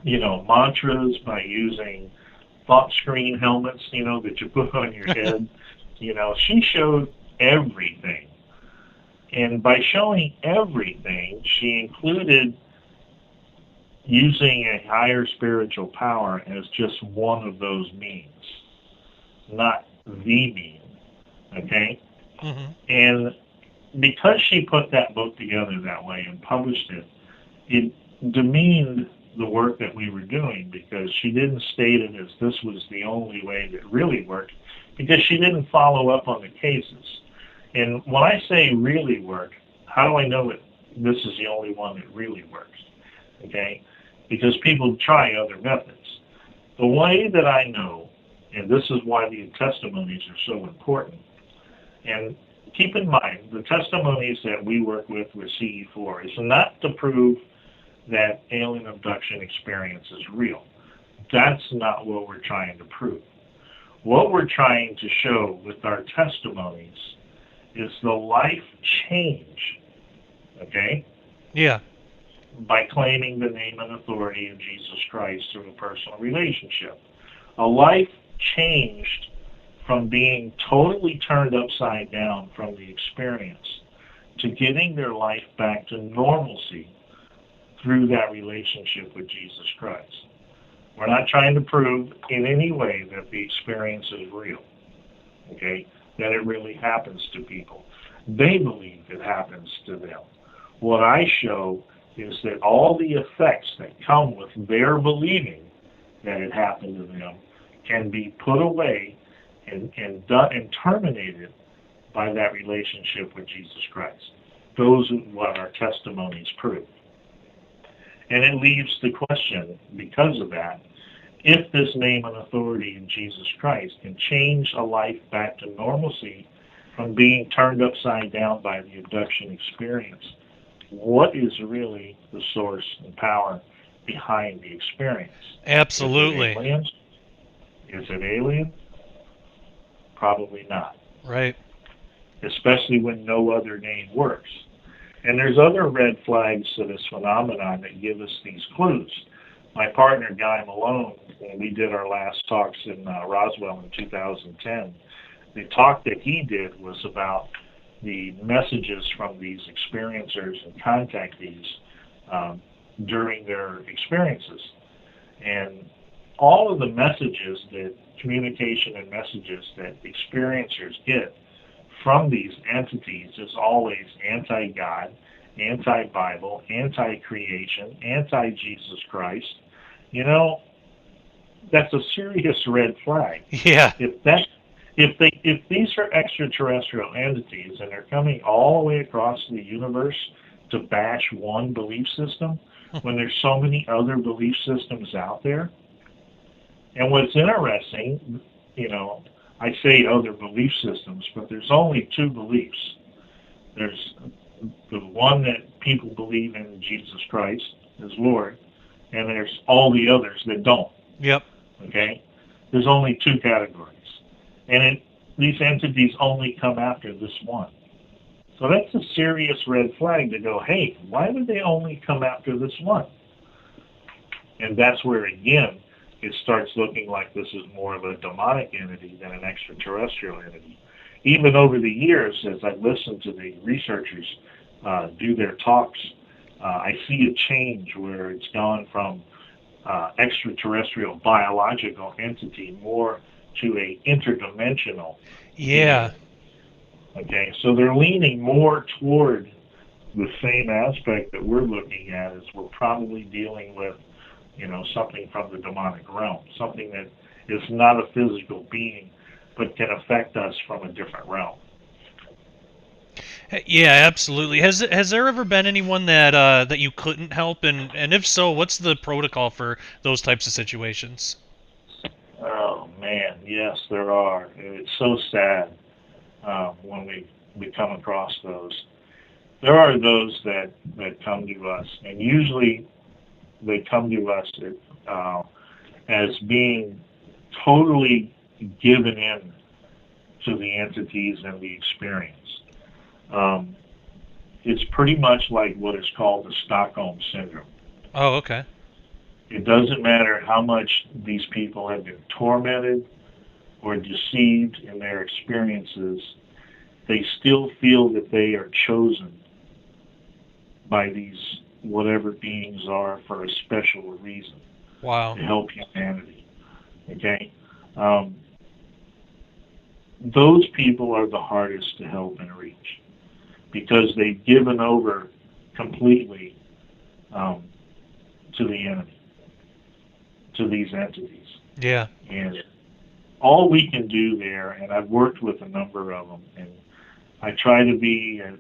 you know, mantras, by using thought screen helmets, you know, that you put on your head. You know, she showed everything. And by showing everything, she included using a higher spiritual power as just one of those means, not the mean, okay? Mm-hmm. And because she put that book together that way and published it, it demeaned the work that we were doing, because she didn't state it as this was the only way that really worked, because she didn't follow up on the cases. And when I say really work, how do I know that this is the only one that really works? Okay? Because people try other methods. The way that I know, and this is why the testimonies are so important, and keep in mind, the testimonies that we work with CE4 is not to prove that alien abduction experience is real. That's not what we're trying to prove. What we're trying to show with our testimonies is the life change, okay? Yeah. By claiming the name and authority of Jesus Christ through a personal relationship. A life changed from being totally turned upside down from the experience to getting their life back to normalcy through that relationship with Jesus Christ. We're not trying to prove in any way that the experience is real, okay, that it really happens to people. They believe it happens to them. What I show is that all the effects that come with their believing that it happened to them can be put away and terminated by that relationship with Jesus Christ. Those are what our testimonies prove. And it leaves the question, because of that, if this name and authority in Jesus Christ can change a life back to normalcy from being turned upside down by the abduction experience, what is really the source and power behind the experience? Absolutely. Is it aliens? Is it alien? Probably not. Right. Especially when no other name works. And there's other red flags to this phenomenon that give us these clues. My partner, Guy Malone, when we did our last talks in Roswell in 2010, the talk that he did was about the messages from these experiencers and contactees during their experiences. And all of the messages, that communication and messages that experiencers get from these entities is always anti-God, anti-Bible, anti-creation, anti-Jesus Christ. You know, that's a serious red flag. Yeah. If these are extraterrestrial entities and they're coming all the way across the universe to bash one belief system, when there's so many other belief systems out there. And what's interesting, you know, I say other belief systems, but there's only two beliefs. There's the one that people believe in Jesus Christ as Lord, and there's all the others that don't. Yep. Okay? There's only two categories. And these entities only come after this one. So that's a serious red flag to go, hey, why would they only come after this one? And that's where, again, it starts looking like this is more of a demonic entity than an extraterrestrial entity. Even over the years, as I listened to the researchers do their talks, I see a change where it's gone from extraterrestrial biological entity more to a interdimensional. Yeah. Entity. Okay, so they're leaning more toward the same aspect that we're looking at, as we're probably dealing with, something from the demonic realm, something that is not a physical being, but can affect us from a different realm. Yeah, absolutely. Has there ever been anyone that you couldn't help, and if so, what's the protocol for those types of situations? Oh man, yes, there are. It's so sad when we come across those. There are those that come to us, and usually they come to us as being totally given in to the entities and the experience. It's pretty much like what is called the Stockholm Syndrome. Oh, okay. It doesn't matter how much these people have been tormented or deceived in their experiences, they still feel that they are chosen by these whatever beings are for a special reason. Wow. To help humanity. Okay? Those people are the hardest to help and reach because they've given over completely to the enemy, to these entities. Yeah. And all we can do there, and I've worked with a number of them, and I try to be, as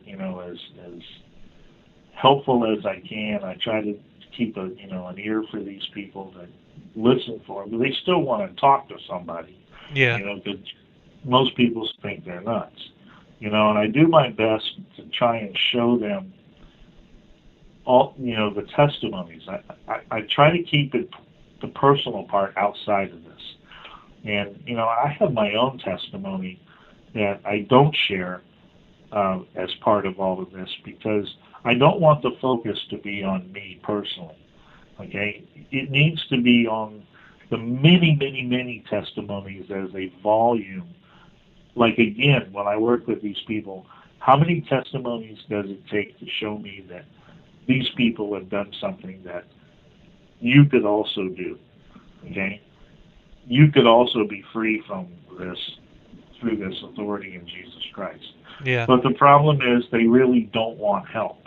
helpful as I can. I try to keep an ear for these people, that listen for them, but they still want to talk to somebody. Yeah. Because most people think they're nuts. And I do my best to try and show them all, the testimonies. I try to keep it, the personal part, outside of this. And, I have my own testimony that I don't share as part of all of this, because I don't want the focus to be on me personally. Okay? It needs to be on the many, many, many testimonies as a volume. Like, again, when I work with these people, how many testimonies does it take to show me that these people have done something that you could also do? Okay? You could also be free from this through this authority in Jesus Christ. Yeah. But the problem is they really don't want help.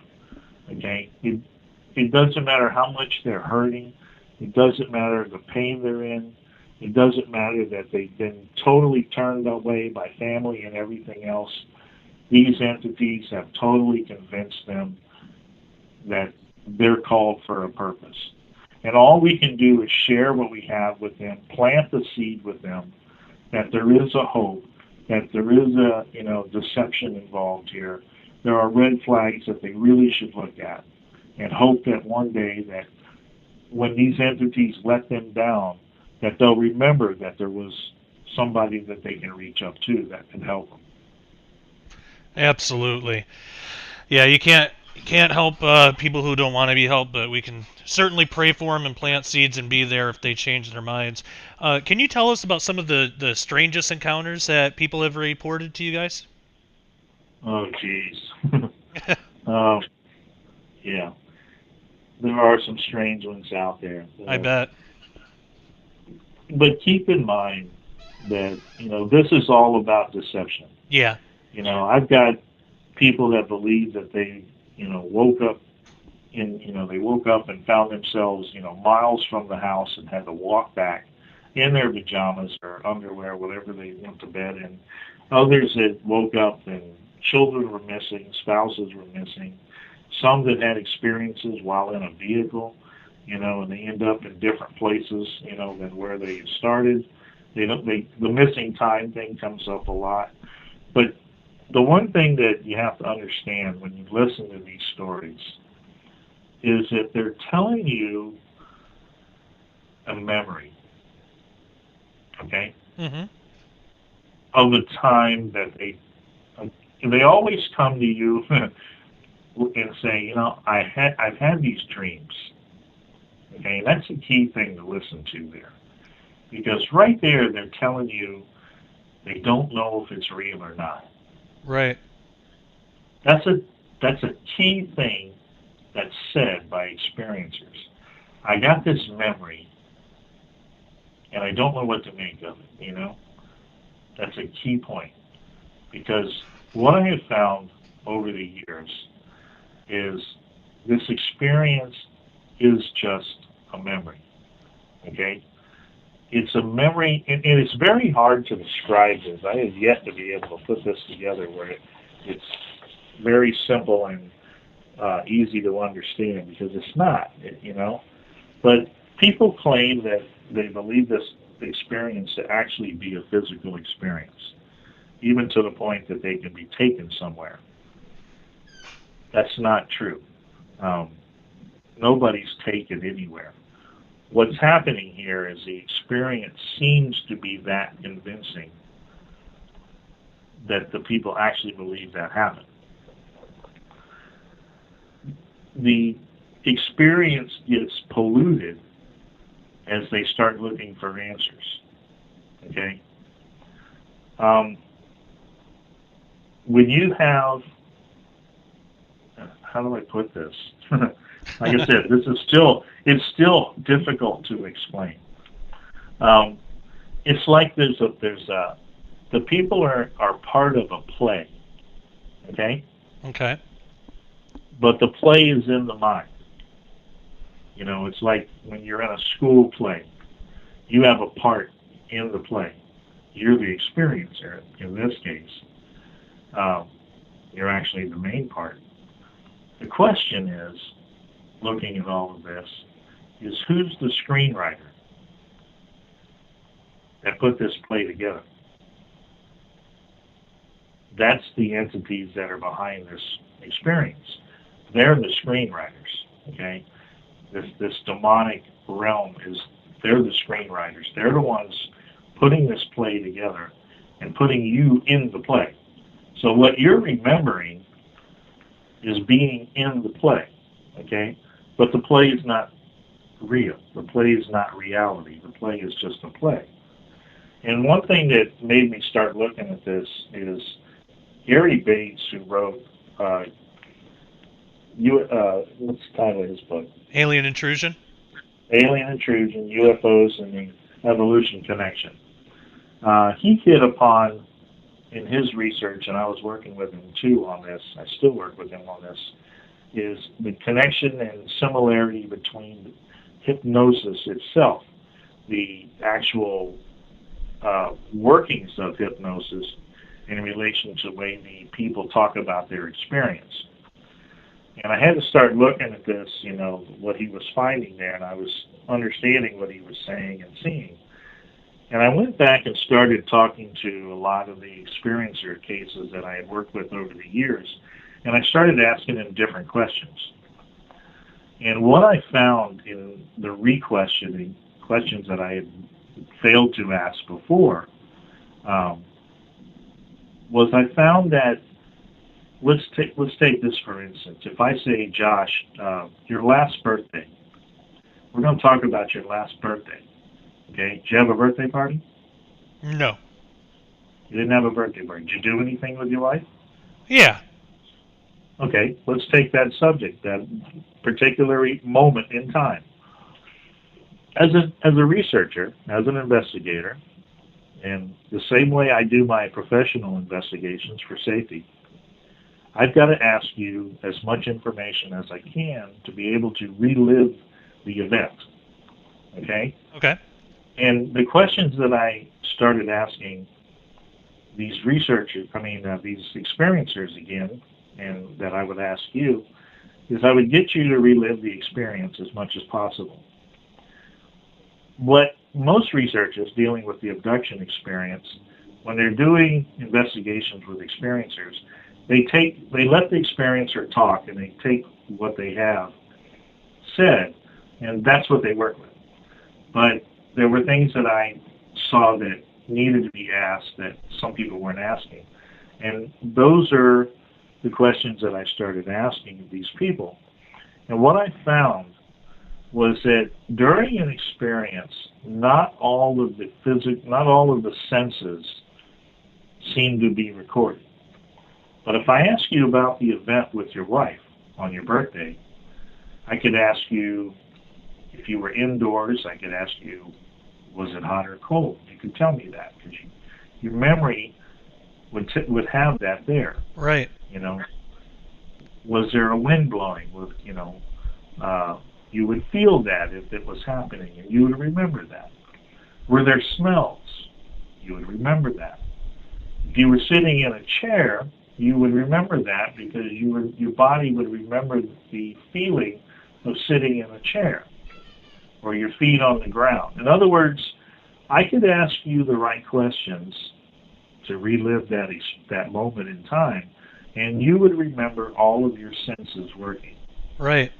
Okay? It doesn't matter how much they're hurting. It doesn't matter the pain they're in. It doesn't matter that they've been totally turned away by family and everything else. These entities have totally convinced them that they're called for a purpose. And all we can do is share what we have with them, plant the seed with them, that there is a hope, that there is a deception involved here. There are red flags that they really should look at, and hope that one day that when these entities let them down, that they'll remember that there was somebody that they can reach up to that can help them. Absolutely. Yeah, you can't help people who don't want to be helped, but we can certainly pray for them and plant seeds and be there if they change their minds. Can you tell us about some of the strangest encounters that people have reported to you guys? Oh, geez. Yeah. There are some strange ones out there. I bet. But keep in mind that, this is all about deception. Yeah. I've got people that believe that they, woke up they woke up and found themselves, miles from the house and had to walk back in their pajamas or underwear, whatever they went to bed in. Others that woke up and children were missing, spouses were missing. Some that had experiences while in a vehicle, and they end up in different places, than where they started. The missing time thing comes up a lot. But the one thing that you have to understand when you listen to these stories is that they're telling you a memory, okay, of the time that they always come to you and say, I've had these dreams, Okay, and that's a key thing to listen to there. Because right there, they're telling you they don't know if it's real or not. Right. That's a key thing that's said by experiencers. I got this memory, and I don't know what to make of it, you know? That's a key point. Because what I have found over the years is this experience is just a memory, okay? It's a memory, and it's very hard to describe this. I have yet to be able to put this together where it's very simple and easy to understand, because it's not, you know? But people claim that they believe this experience to actually be a physical experience, even to the point that they can be taken somewhere. That's not true. Nobody's taken anywhere. What's happening here is the experience seems to be that convincing that the people actually believe that happened. The experience gets polluted as they start looking for answers. Okay? When you have, how do I put this? Like I said, it's still difficult to explain. It's like the people are part of a play, okay? Okay. But the play is in the mind. You know, it's like when you're in a school play, you have a part in the play. You're the experiencer in this case. You're actually the main part. The question is, looking at all of this, is who's the screenwriter that put this play together? That's the entities that are behind this experience. They're the screenwriters, okay? This demonic realm they're the screenwriters. They're the ones putting this play together and putting you in the play. So what you're remembering is being in the play, okay? But the play is not real. The play is not reality. The play is just a play. And one thing that made me start looking at this is Gary Bates, who wrote, what's the title of his book? Alien Intrusion? Alien Intrusion, UFOs, and the Evolution Connection. He hit upon, in his research, and I was working with him too on this, I still work with him on this, is the connection and similarity between hypnosis itself, the actual workings of hypnosis in relation to the way the people talk about their experience. And I had to start looking at this, you know, what he was finding there, and I was understanding what he was saying and seeing. And I went back and started talking to a lot of the experiencer cases that I had worked with over the years, and I started asking them different questions. And what I found in the re-questioning, questions that I had failed to ask before, was I found that, let's take this for instance. If I say, Josh, your last birthday, we're going to talk about your last birthday. Okay, did you have a birthday party? No. You didn't have a birthday party. Did you do anything with your life? Yeah. Okay, let's take that subject, that particular moment in time. As a researcher, as an investigator, and the same way I do my professional investigations for safety, I've got to ask you as much information as I can to be able to relive the event. Okay? Okay. And the questions that I started asking these researchers, these experiencers again, and that I would ask you, is I would get you to relive the experience as much as possible. What most researchers dealing with the abduction experience, when they're doing investigations with experiencers, they let the experiencer talk, and they take what they have said, and that's what they work with. But there were things that I saw that needed to be asked that some people weren't asking. And those are the questions that I started asking these people. And what I found was that during an experience, not all of the senses seem to be recorded. But if I ask you about the event with your wife on your birthday, I could ask you if you were indoors. I could ask you, was it hot or cold? You could tell me that because your memory would have that there. Right. You know, was there a wind blowing? You would feel that if it was happening, and you would remember that. Were there smells? You would remember that. If you were sitting in a chair, you would remember that because your body would remember the feeling of sitting in a chair or your feet on the ground. In other words, I could ask you the right questions to relive that moment in time, and you would remember all of your senses working. Right.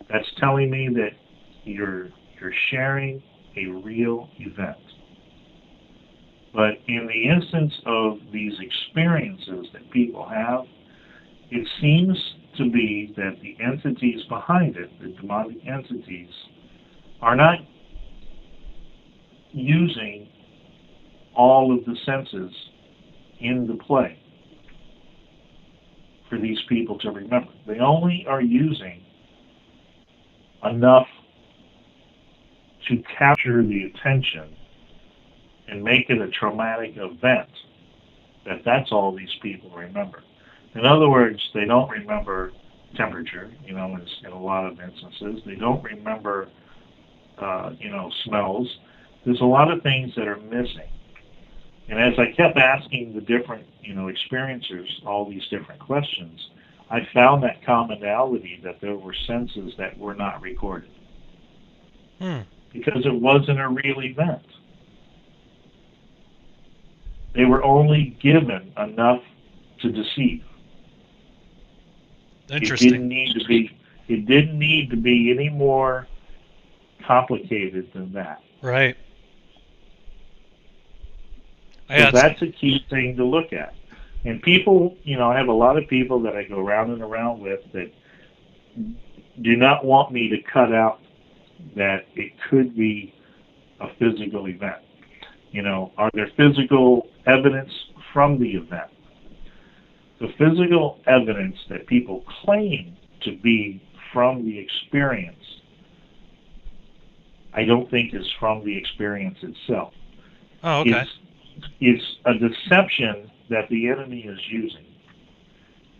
That's telling me that you're sharing a real event. But in the instance of these experiences that people have, it seems to be that the entities behind it, the demonic entities, are not using all of the senses into play for these people to remember. They only are using enough to capture the attention and make it a traumatic event that's all these people remember. In other words, they don't remember temperature, in a lot of instances. They don't remember, smells. There's a lot of things that are missing. And as I kept asking the different, experiencers all these different questions, I found that commonality that there were senses that were not recorded. Because it wasn't a real event. They were only given enough to deceive. Interesting. It didn't need to be any more complicated than that. Right. So that's a key thing to look at. And people, I have a lot of people that I go round and around with that do not want me to cut out that it could be a physical event. Are there physical evidence from the event? The physical evidence that people claim to be from the experience, I don't think is from the experience itself. Oh, okay. It's a deception that the enemy is using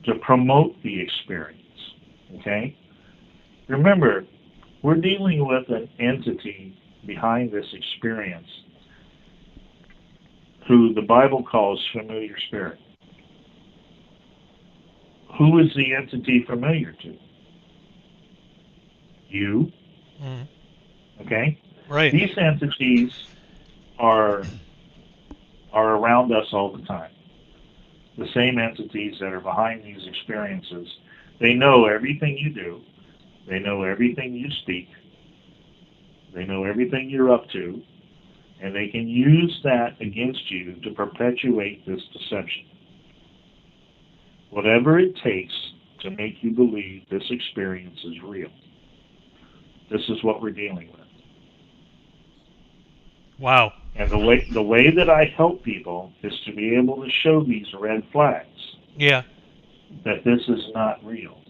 to promote the experience. Okay? Remember, we're dealing with an entity behind this experience who the Bible calls familiar spirit. Who is the entity familiar to? You. Okay? Right. These entities are around us all the time. The same entities that are behind these experiences. They know everything you do. They know everything you speak. They know everything you're up to. And they can use that against you to perpetuate this deception. Whatever it takes to make you believe this experience is real. This is what we're dealing with. Wow. And the way that I help people is to be able to show these red flags. Yeah. That this is not real.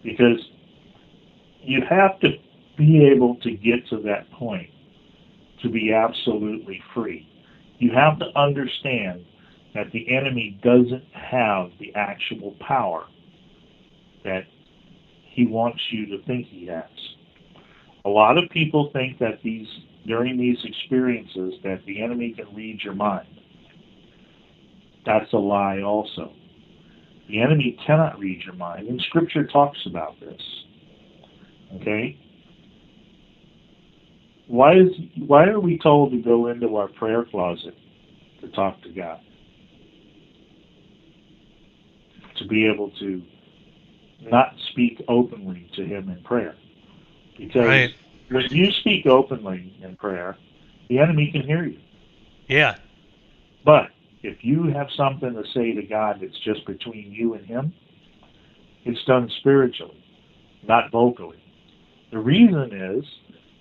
Because you have to be able to get to that point to be absolutely free. You have to understand that the enemy doesn't have the actual power that he wants you to think he has. A lot of people think that during these experiences that the enemy can read your mind. That's a lie also. The enemy cannot read your mind, and Scripture talks about this. Okay? Why are we told to go into our prayer closet to talk to God? To be able to not speak openly to Him in prayer. Because when you speak openly in prayer, the enemy can hear you. Yeah. But if you have something to say to God that's just between you and Him, it's done spiritually, not vocally. The reason is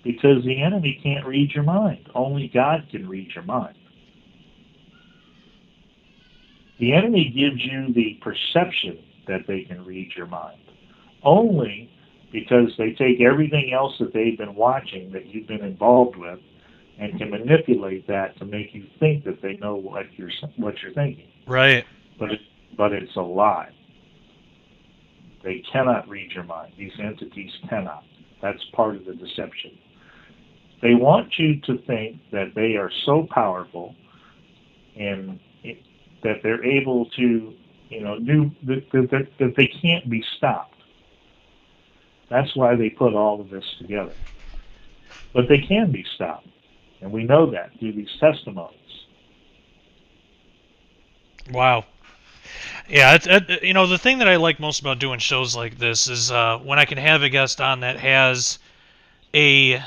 because the enemy can't read your mind. Only God can read your mind. The enemy gives you the perception that they can read your mind, only because they take everything else that they've been watching that you've been involved with and can manipulate that to make you think that they know what you're thinking. Right. But it's a lie. They cannot read your mind. These entities cannot. That's part of the deception. They want you to think that they are so powerful and that they're able to, do that they can't be stopped. That's why they put all of this together. But they can be stopped, and we know that through these testimonies. Wow. Yeah, the thing that I like most about doing shows like this is when I can have a guest on that has a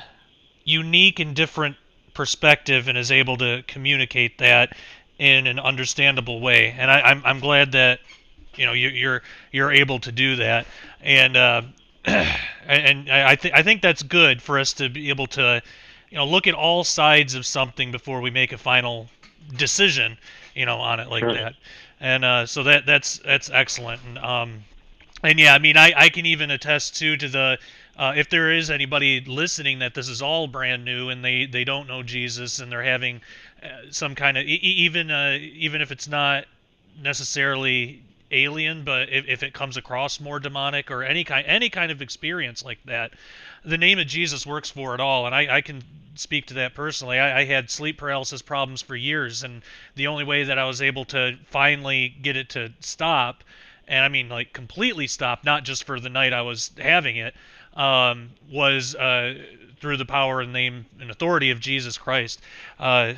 unique and different perspective and is able to communicate that in an understandable way. And I'm glad that you're able to do that. And and I think that's good for us to be able to look at all sides of something before we make a final decision on it like that. And so that's excellent. And yeah, I mean, I can even attest to the if there is anybody listening that this is all brand new and they don't know Jesus and they're having some kind of even if it's not necessarily alien, but if it comes across more demonic or any kind of experience like that, the name of Jesus works for it all. And I can speak to that personally. I had sleep paralysis problems for years, and the only way that I was able to finally get it to stop, and I mean like completely stop, not just for the night I was having it, was through the power and name and authority of Jesus Christ. I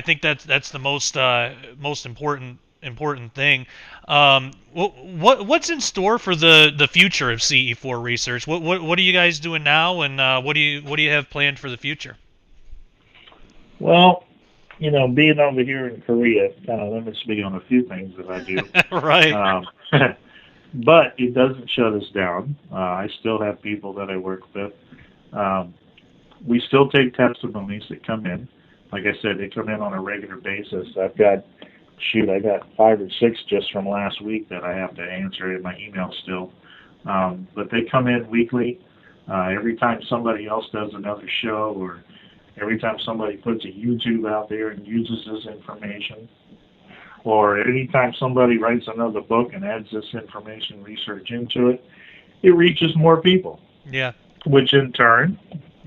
think that's the most important thing. What's in store for the future of CE4 Research? What are you guys doing now, and what do you have planned for the future? Well, being over here in Korea kind of limits me on a few things that I do. Right. But it doesn't shut us down. I still have people that I work with. We still take testimonies that come in. Like I said, they come in on a regular basis. I got 5 or 6 just from last week that I have to answer in my email still. But they come in weekly. Every time somebody else does another show, or every time somebody puts a YouTube out there and uses this information, or anytime somebody writes another book and adds this information research into it, it reaches more people. Yeah. Which in turn,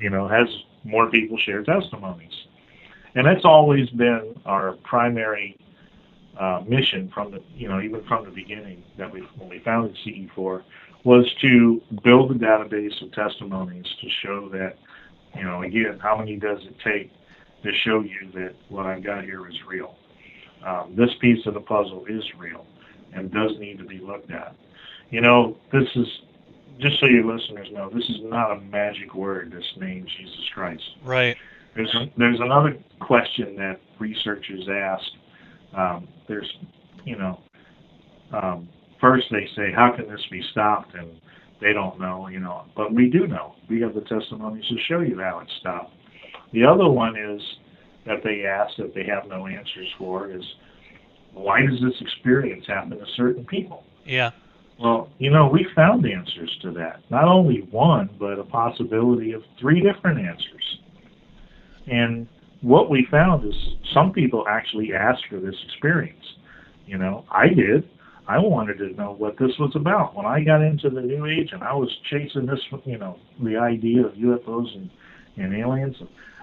has more people share testimonies. And that's always been our primary mission from even from the beginning when we founded CE4, was to build a database of testimonies to show that, again, how many does it take to show you that what I've got here is real? This piece of the puzzle is real and does need to be looked at. This is, just so your listeners know, this is not a magic word, this name, Jesus Christ. Right. There's another question that researchers ask. First they say, how can this be stopped? And they don't know, but we do know. We have the testimonies to show you how it's stopped. The other one is that they ask that they have no answers for is, why does this experience happen to certain people? Yeah. Well, we found answers to that. Not only one, but a possibility of 3 different answers. And what we found is some people actually asked for this experience. I did. I wanted to know what this was about. When I got into the New Age and I was chasing this, the idea of UFOs and aliens,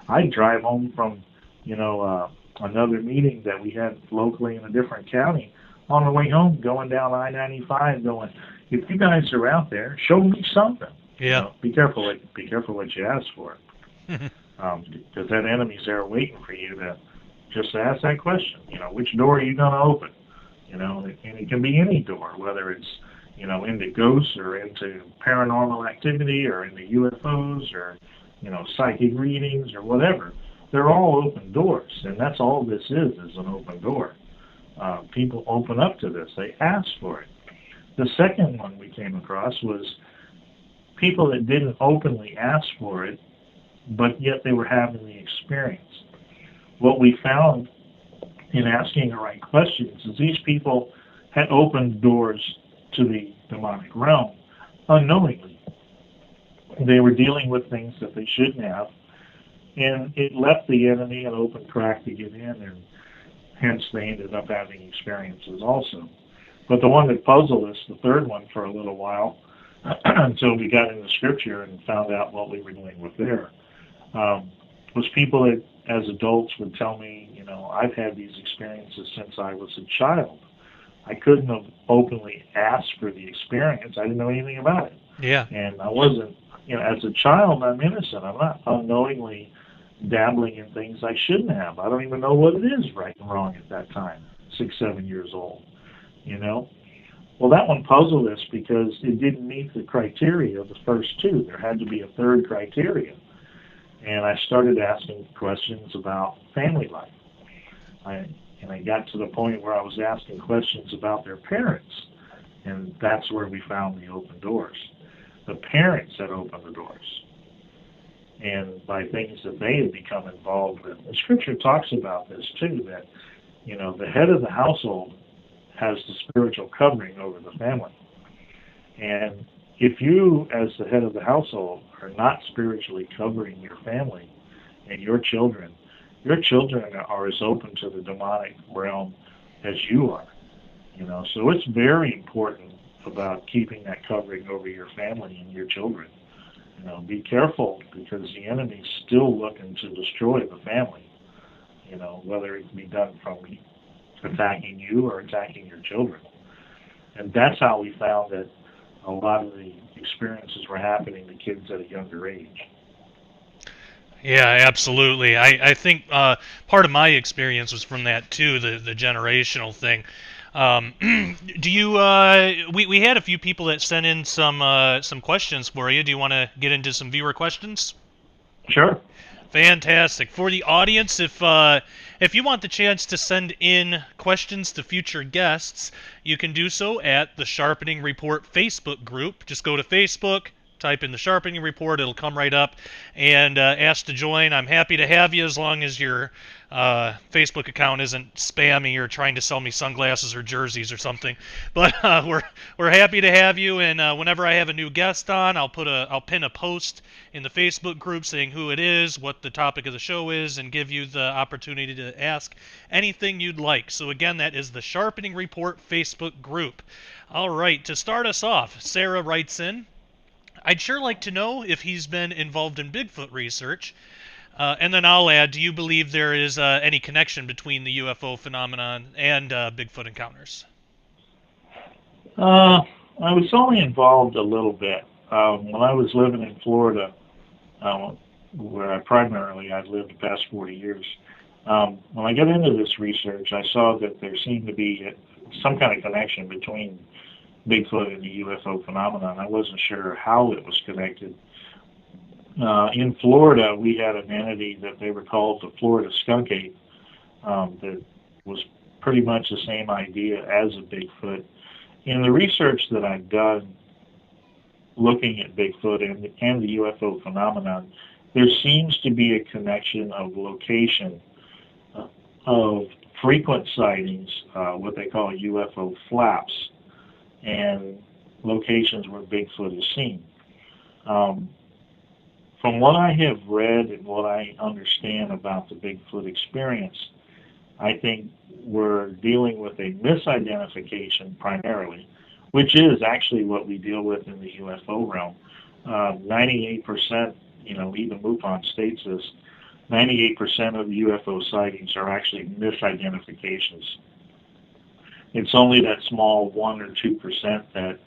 I'd drive home from, another meeting that we had locally in a different county. On the way home, going down I-95, going, if you guys are out there, show me something. Yeah. Be careful what you ask for. Because that enemy's there waiting for you to just ask that question. Which door are you going to open? And it can be any door, whether it's, into ghosts or into paranormal activity or into UFOs or, psychic readings or whatever. They're all open doors, and that's all this is an open door. People open up to this. They ask for it. The second one we came across was people that didn't openly ask for it, but yet they were having the experience. What we found in asking the right questions is these people had opened doors to the demonic realm unknowingly. They were dealing with things that they shouldn't have, and it left the enemy an open crack to get in, and hence they ended up having experiences also. But the one that puzzled us, the third one for a little while, until we got into Scripture and found out what we were dealing with there, was people that, as adults, would tell me, I've had these experiences since I was a child. I couldn't have openly asked for the experience. I didn't know anything about it. Yeah. And I wasn't, as a child, I'm innocent. I'm not unknowingly dabbling in things I shouldn't have. I don't even know what it is right and wrong at that time, 6, 7 years old, Well, that one puzzled us because it didn't meet the criteria of the first two. There had to be a third criteria. And I started asking questions about family life. I got to the point where I was asking questions about their parents, and that's where we found the open doors. The parents had opened the doors, and by things that they had become involved with. The Scripture talks about this too, that the head of the household has the spiritual covering over the family, and if you, as the head of the household, are not spiritually covering your family and your children are as open to the demonic realm as you are. So it's very important about keeping that covering over your family and your children. Be careful, because the enemy's still looking to destroy the family. Whether it be done from attacking you or attacking your children. And that's how we found that a lot of the experiences were happening to kids at a younger age. Yeah, absolutely. I think part of my experience was from that too, the generational thing. Do you? We had a few people that sent in some questions for you. Do you want to get into some viewer questions? Sure. Fantastic. For the audience, if you want the chance to send in questions to future guests, you can do so at the Sharpening Report Facebook group. Just go to Facebook, type in the Sharpening Report, it'll come right up, and ask to join. I'm happy to have you as long as your Facebook account isn't spammy or trying to sell me sunglasses or jerseys or something. But we're happy to have you, and whenever I have a new guest on, I'll pin a post in the Facebook group saying who it is, what the topic of the show is, and give you the opportunity to ask anything you'd like. So again, that is the Sharpening Report Facebook group. All right, to start us off, Sarah writes in, I'd sure like to know if he's been involved in Bigfoot research. And then I'll add, do you believe there is any connection between the UFO phenomenon and Bigfoot encounters? I was only involved a little bit. When I was living in Florida, where I've lived the past 40 years, when I got into this research, I saw that there seemed to be some kind of connection between Bigfoot and the UFO phenomenon. I wasn't sure how it was connected. In Florida, we had an entity that they were called the Florida Skunk Ape that was pretty much the same idea as a Bigfoot. In the research that I've done looking at Bigfoot and the UFO phenomenon, there seems to be a connection of location of frequent sightings, what they call UFO flaps, and locations where Bigfoot is seen. From what I have read and what I understand about the Bigfoot experience, I think we're dealing with a misidentification primarily, which is actually what we deal with in the UFO realm. 98%, even MUFON states this, 98% of UFO sightings are actually misidentifications. It's only that small 1 or 2% that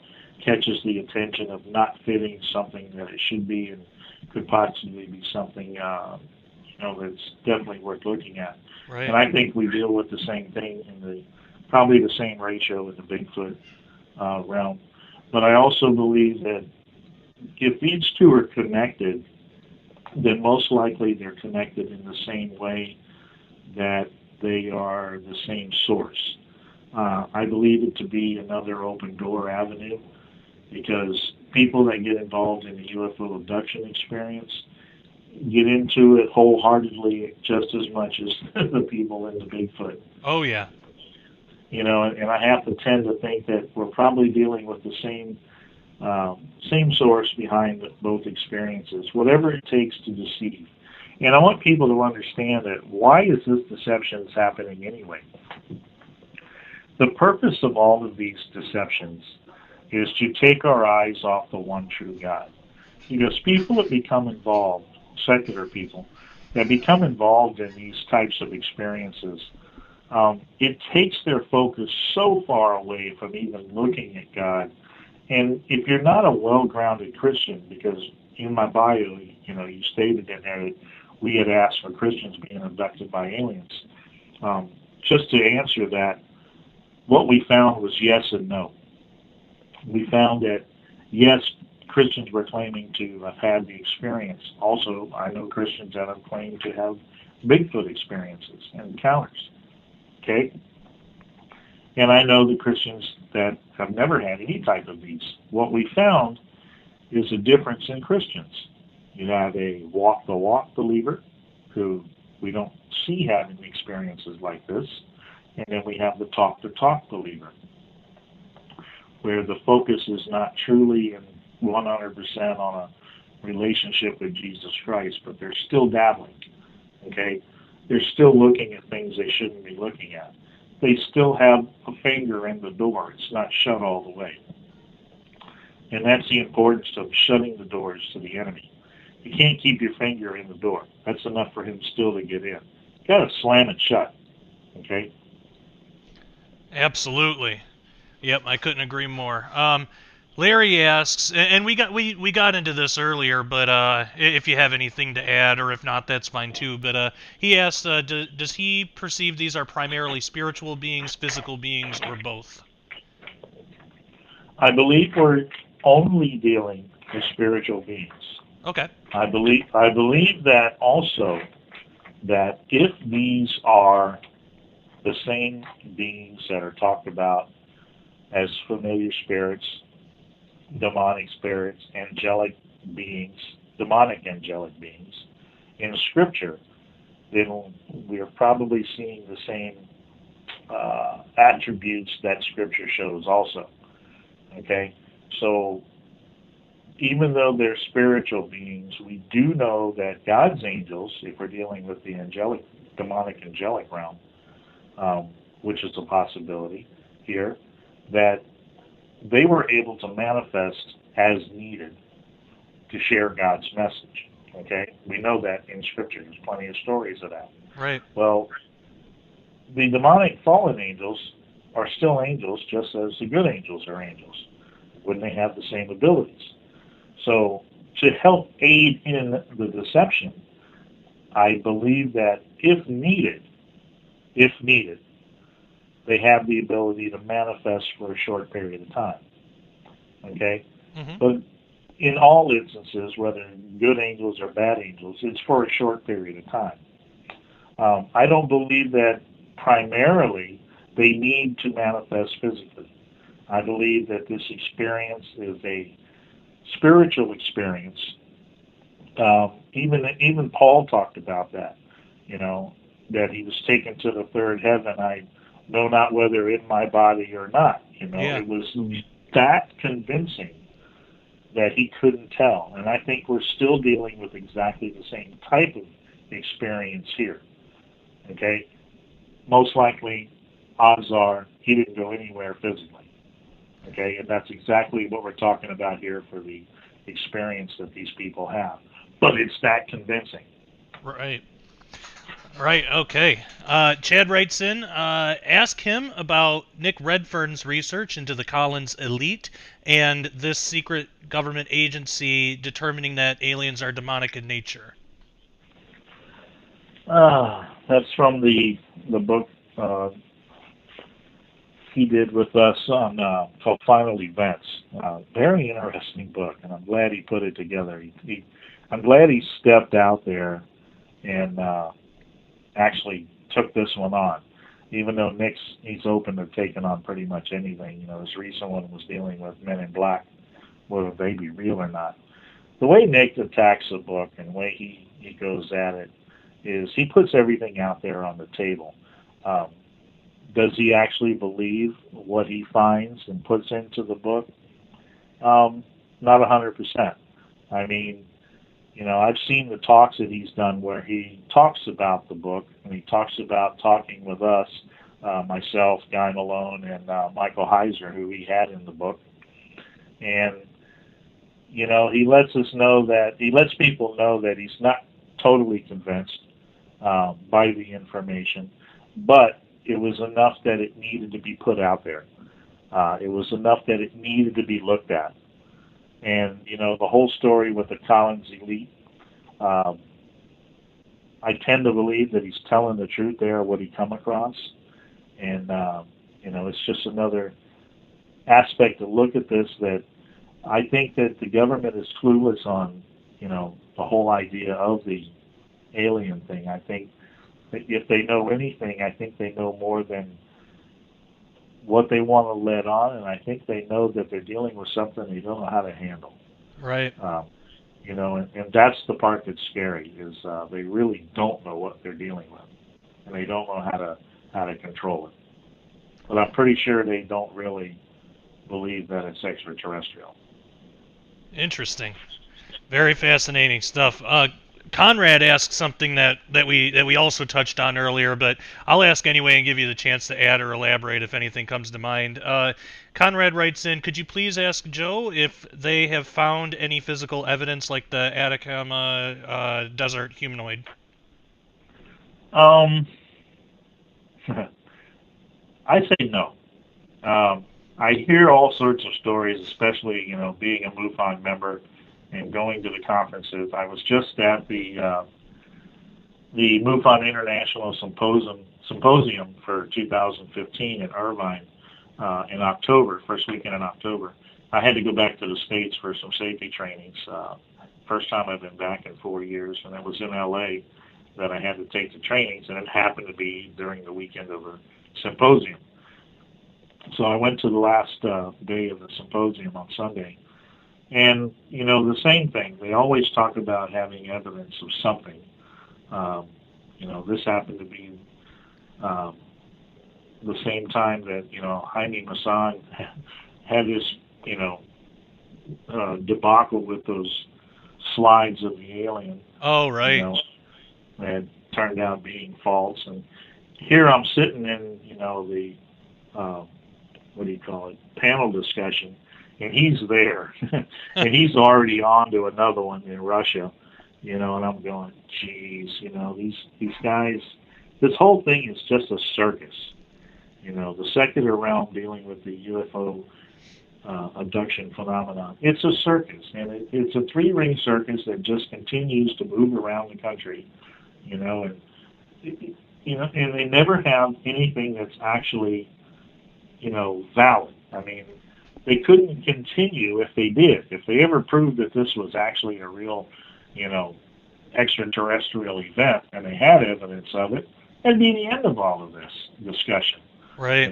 catches the attention of not fitting something that it should be and could possibly be something that's definitely worth looking at. Right. And I think we deal with the same thing in probably the same ratio in the Bigfoot realm. But I also believe that if these two are connected, then most likely they're connected in the same way that they are the same source. I believe it to be another open door avenue, because people that get involved in the UFO abduction experience get into it wholeheartedly just as much as the people in the Bigfoot. Oh, yeah. You know, and I have to tend to think that we're probably dealing with the same source behind both experiences, whatever it takes to deceive. And I want people to understand that why is this deception happening anyway? The purpose of all of these deceptions is to take our eyes off the one true God. Because people that become involved, secular people, that become involved in these types of experiences, it takes their focus so far away from even looking at God. And if you're not a well-grounded Christian, because in my bio, you know, you stated in there that we had asked for Christians being abducted by aliens. Just to answer that, what we found was yes and no. We found that, yes, Christians were claiming to have had the experience. Also, I know Christians that have claimed to have Bigfoot experiences and encounters. Okay? And I know the Christians that have never had any type of these. What we found is a difference in Christians. You have a walk-the-walk believer who we don't see having experiences like this. And then we have the talk-the-talk believer, where the focus is not truly and 100% on a relationship with Jesus Christ, but they're still dabbling, okay? They're still looking at things they shouldn't be looking at. They still have a finger in the door. It's not shut all the way. And that's the importance of shutting the doors to the enemy. You can't keep your finger in the door. That's enough for him still to get in. You got to slam it shut, okay? Absolutely. Yep, I couldn't agree more. Larry asks, and we got into this earlier, but if you have anything to add, or if not, that's fine too. But he asks, does he perceive these are primarily spiritual beings, physical beings, or both? I believe we're only dealing with spiritual beings. Okay. I believe that also that if these are the same beings that are talked about as familiar spirits, demonic spirits, angelic beings, demonic angelic beings in Scripture, then we are probably seeing the same attributes that Scripture shows also. Okay? So even though they're spiritual beings, we do know that God's angels, if we're dealing with the demonic angelic realm, which is a possibility here, that they were able to manifest as needed to share God's message. Okay? We know that in Scripture. There's plenty of stories of that. Right. Well, the demonic fallen angels are still angels, just as the good angels are angels. Wouldn't they have the same abilities? So, to help aid in the deception, I believe that if needed, they have the ability to manifest for a short period of time. Okay? Mm-hmm. But in all instances, whether good angels or bad angels, it's for a short period of time. I don't believe that primarily they need to manifest physically. I believe that this experience is a spiritual experience. Even Paul talked about that, that he was taken to the third heaven. I know not whether in my body or not. Yeah. It was that convincing that he couldn't tell. And I think we're still dealing with exactly the same type of experience here. Okay? Most likely, odds are he didn't go anywhere physically. Okay? And that's exactly what we're talking about here for the experience that these people have. But it's that convincing. Right. Right, okay. Chad writes in, ask him about Nick Redfern's research into the Collins elite and this secret government agency determining that aliens are demonic in nature. That's from the book he did with us on called Final Events. Very interesting book, and I'm glad he put it together. I'm glad he stepped out there and actually took this one on, even though he's open to taking on pretty much anything. His recent one was dealing with Men in Black, whether they be real or not. The way Nick attacks the book and the way he goes at it is he puts everything out there on the table. Does he actually believe what he finds and puts into the book? Not 100%. I mean, I've seen the talks that he's done where he talks about the book, and he talks about talking with us, myself, Guy Malone, and Michael Heiser, who he had in the book. And, he lets people know that he's not totally convinced by the information, but it was enough that it needed to be put out there. It was enough that it needed to be looked at. And, the whole story with the Collins elite, I tend to believe that he's telling the truth there, what he come across. And, it's just another aspect to look at this that I think that the government is clueless on, the whole idea of the alien thing. I think that if they know anything, I think they know more than what they want to let on, and I think they know that they're dealing with something they don't know how to handle. Right. And that's the part that's scary, is they really don't know what they're dealing with, and they don't know how to control it. But I'm pretty sure they don't really believe that it's extraterrestrial. Interesting. Very fascinating stuff. Conrad asked something that we also touched on earlier, but I'll ask anyway and give you the chance to add or elaborate if anything comes to mind. Conrad writes in, could you please ask Joe if they have found any physical evidence like the Atacama desert humanoid? I say no. I hear all sorts of stories, especially, being a MUFON member and going to the conferences. I was just at the MUFON International Symposium for 2015 in Irvine in October, first weekend in October. I had to go back to the States for some safety trainings. First time I've been back in 4 years, and it was in LA that I had to take the trainings, and it happened to be during the weekend of the symposium. So I went to the last day of the symposium on Sunday. And, the same thing. They always talk about having evidence of something. This happened to be the same time that, Jaime Maussan had this, debacle with those slides of the alien. Oh, right. That turned out being false. And here I'm sitting in, the, panel discussion, and he's there, and he's already on to another one in Russia, and I'm going, geez, these guys, this whole thing is just a circus. The secular realm dealing with the UFO abduction phenomenon, it's a circus, and it's a three-ring circus that just continues to move around the country, and they never have anything that's actually, valid. I mean, they couldn't continue if they did. If they ever proved that this was actually a real, extraterrestrial event, and they had evidence of it, that'd be the end of all of this discussion. Right.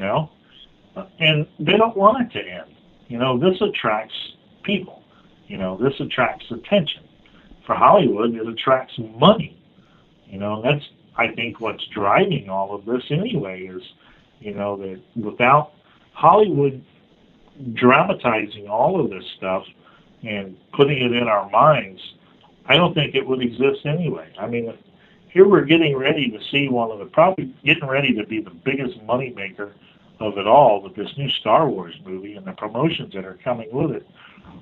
And they don't want it to end. This attracts people. This attracts attention. For Hollywood, it attracts money. That's, I think, what's driving all of this anyway is, that without Hollywood dramatizing all of this stuff and putting it in our minds, I don't think it would exist anyway. I mean, here we're getting ready to see probably getting ready to be the biggest moneymaker of it all with this new Star Wars movie and the promotions that are coming with it.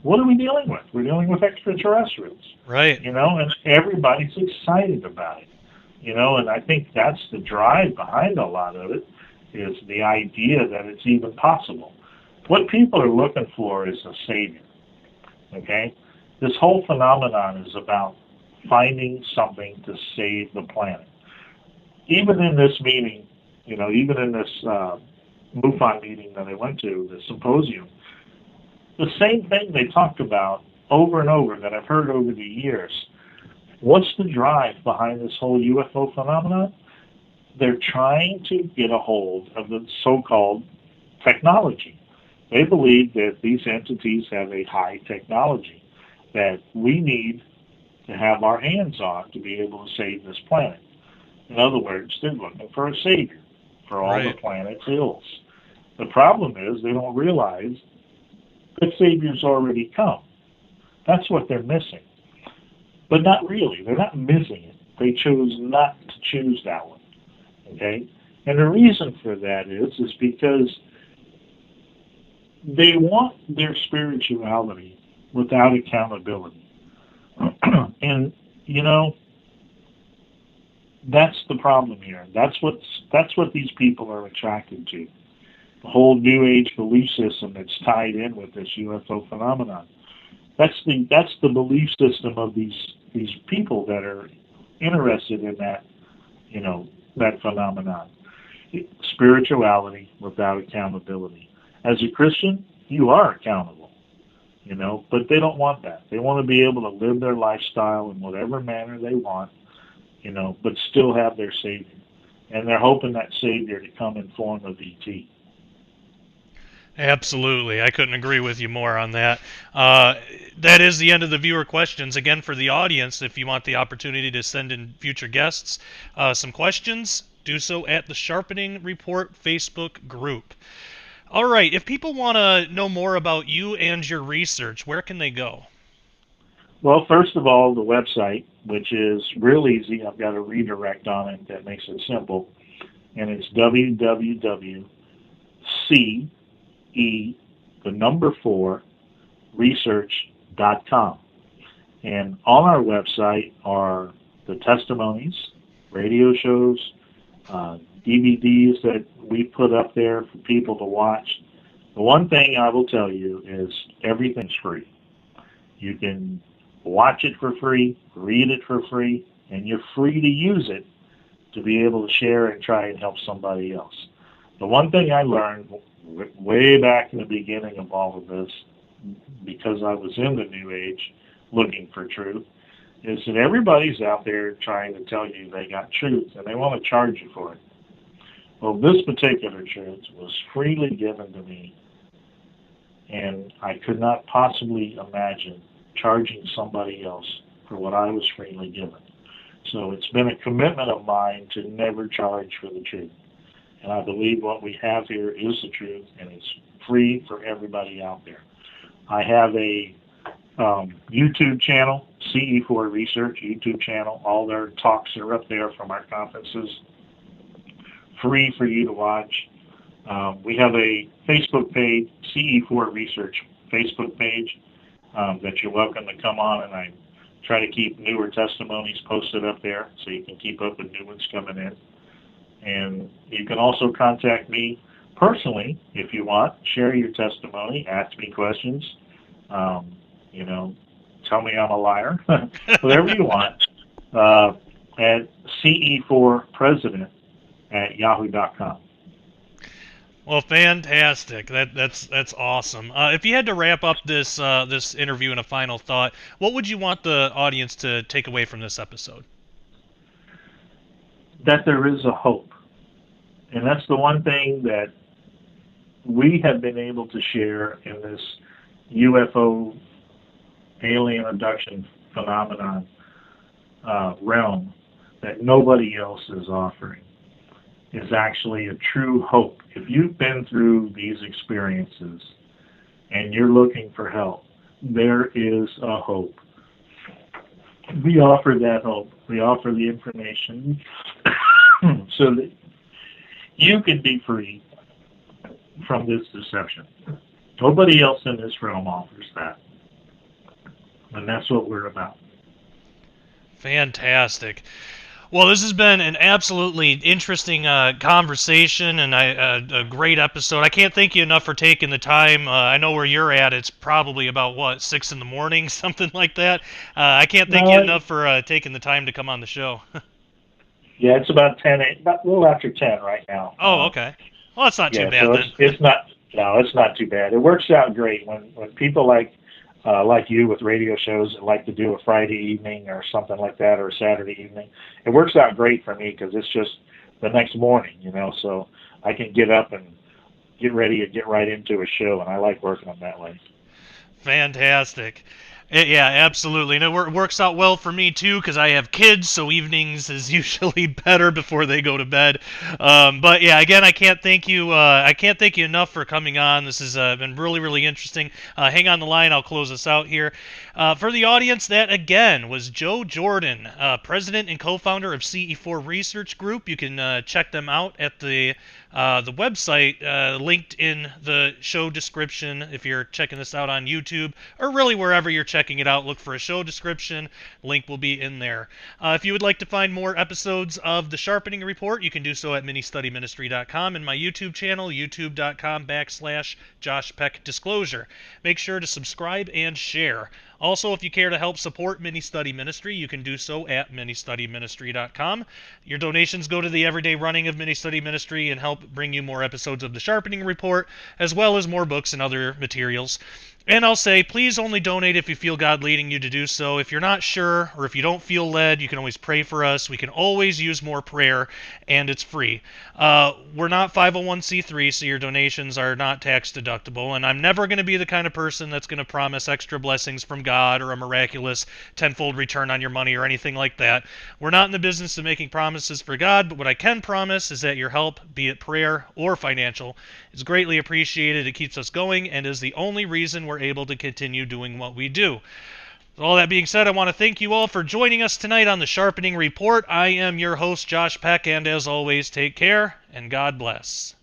What are we dealing with? We're dealing with extraterrestrials. Right. And everybody's excited about it. And I think that's the drive behind a lot of it, is the idea that it's even possible. What people are looking for is a savior, okay? This whole phenomenon is about finding something to save the planet. Even in this meeting, even in this MUFON meeting that I went to, the symposium, the same thing they talked about over and over that I've heard over the years. What's the drive behind this whole UFO phenomenon? They're trying to get a hold of the so-called technology. They believe that these entities have a high technology that we need to have our hands on to be able to save this planet. In other words, they're looking for a savior for all the planet's ills. The problem is they don't realize the savior's already come. That's what they're missing. But not really. They're not missing it. They chose not to choose that one. Okay? And the reason for that is because they want their spirituality without accountability. And, you know, that's the problem here. That's what these people are attracted to. The whole New Age belief system that's tied in with this UFO phenomenon. That's the belief system of these people that are interested in that, you know, that phenomenon. Spirituality without accountability. As a Christian, you are accountable, you know, but they don't want that. They want to be able to live their lifestyle in whatever manner they want, you know, but still have their Savior. And they're hoping that Savior to come in form of ET. Absolutely. I couldn't agree with you more on that. That is the end of the viewer questions. Again, for the audience, if you want the opportunity to send in future guests some questions, do so at the Sharpening Report Facebook group. All right. If people want to know more about you and your research, where can they go? Well, first of all, the website, which is real easy. I've got a redirect on it that makes it simple. And it's www.CE4 Research.com. And on our website are the testimonies, radio shows, DVDs that we put up there for people to watch. The one thing I will tell you is everything's free. You can watch it for free, read it for free, and you're free to use it to be able to share and try and help somebody else. The one thing I learned way back in the beginning of all of this, because I was in the New Age looking for truth, is that everybody's out there trying to tell you they got truth and they want to charge you for it. Well, this particular truth was freely given to me, and I could not possibly imagine charging somebody else for what I was freely given. So it's been a commitment of mine to never charge for the truth. And I believe what we have here is the truth, and it's free for everybody out there. I have a YouTube channel, CE4 Research YouTube channel. All their talks are up there from our conferences, free for you to watch. We have a Facebook page, CE4 Research Facebook page, that you're welcome to come on, and I try to keep newer testimonies posted up there so you can keep up with new ones coming in. And you can also contact me personally if you want. Share your testimony, ask me questions, you know, tell me I'm a liar, whatever you want, at CE4President@yahoo.com. Well, fantastic. That's awesome. If you had to wrap up this this interview in a final thought, what would you want the audience to take away from this episode? That there is a hope. And that's the one thing that we have been able to share in this UFO alien abduction phenomenon realm that nobody else is offering, is actually a true hope. If you've been through these experiences and you're looking for help, there is a hope. We offer that hope. We offer the information so that you can be free from this deception. Nobody else in this realm offers that. And that's what we're about. Fantastic. Well, this has been an absolutely interesting conversation and a great episode. I can't thank you enough for taking the time. I know where you're at. It's probably about, 6 in the morning, something like that. I can't thank you enough for taking the time to come on the show. Yeah, it's about a little after 10 right now. Oh, okay. Well, that's not too bad so then. It's not too bad. It works out great when people like you with radio shows that like to do a Friday evening or something like that, or a Saturday evening. It works out great for me because it's just the next morning, you know, so I can get up and get ready and get right into a show, and I like working them that way. Fantastic. Yeah, absolutely. And it works out well for me too because I have kids, so evenings is usually better before they go to bed. But yeah, again, I can't thank you. I can't thank you enough for coming on. This has been really, really interesting. Hang on the line. I'll close us out here. For the audience, that again was Joe Jordan, president and co-founder of CE4 Research Group. You can check them out at the website linked in the show description if you're checking this out on YouTube, or really wherever you're checking it out. Look for a show description. Link will be in there. If you would like to find more episodes of the Sharpening Report, you can do so at ministudyministry.com and my YouTube channel, youtube.com/joshpeckdisclosure. Make sure to subscribe and share. Also, if you care to help support Mini Study Ministry, you can do so at ministudyministry.com. Your donations go to the everyday running of Mini Study Ministry and help bring you more episodes of the Sharpening Report, as well as more books and other materials. And I'll say, please only donate if you feel God leading you to do so. If you're not sure, or if you don't feel led, you can always pray for us. We can always use more prayer, and it's free. We're not 501c3, so your donations are not tax deductible, and I'm never going to be the kind of person that's going to promise extra blessings from God or a miraculous tenfold return on your money or anything like that. We're not in the business of making promises for God, but what I can promise is that your help, be it prayer or financial, is greatly appreciated. It keeps us going and is the only reason we're able to continue doing what we do. With all that being said, I want to thank you all for joining us tonight on the Sharpening Report. I am your host, Josh Peck, and as always, take care and God bless.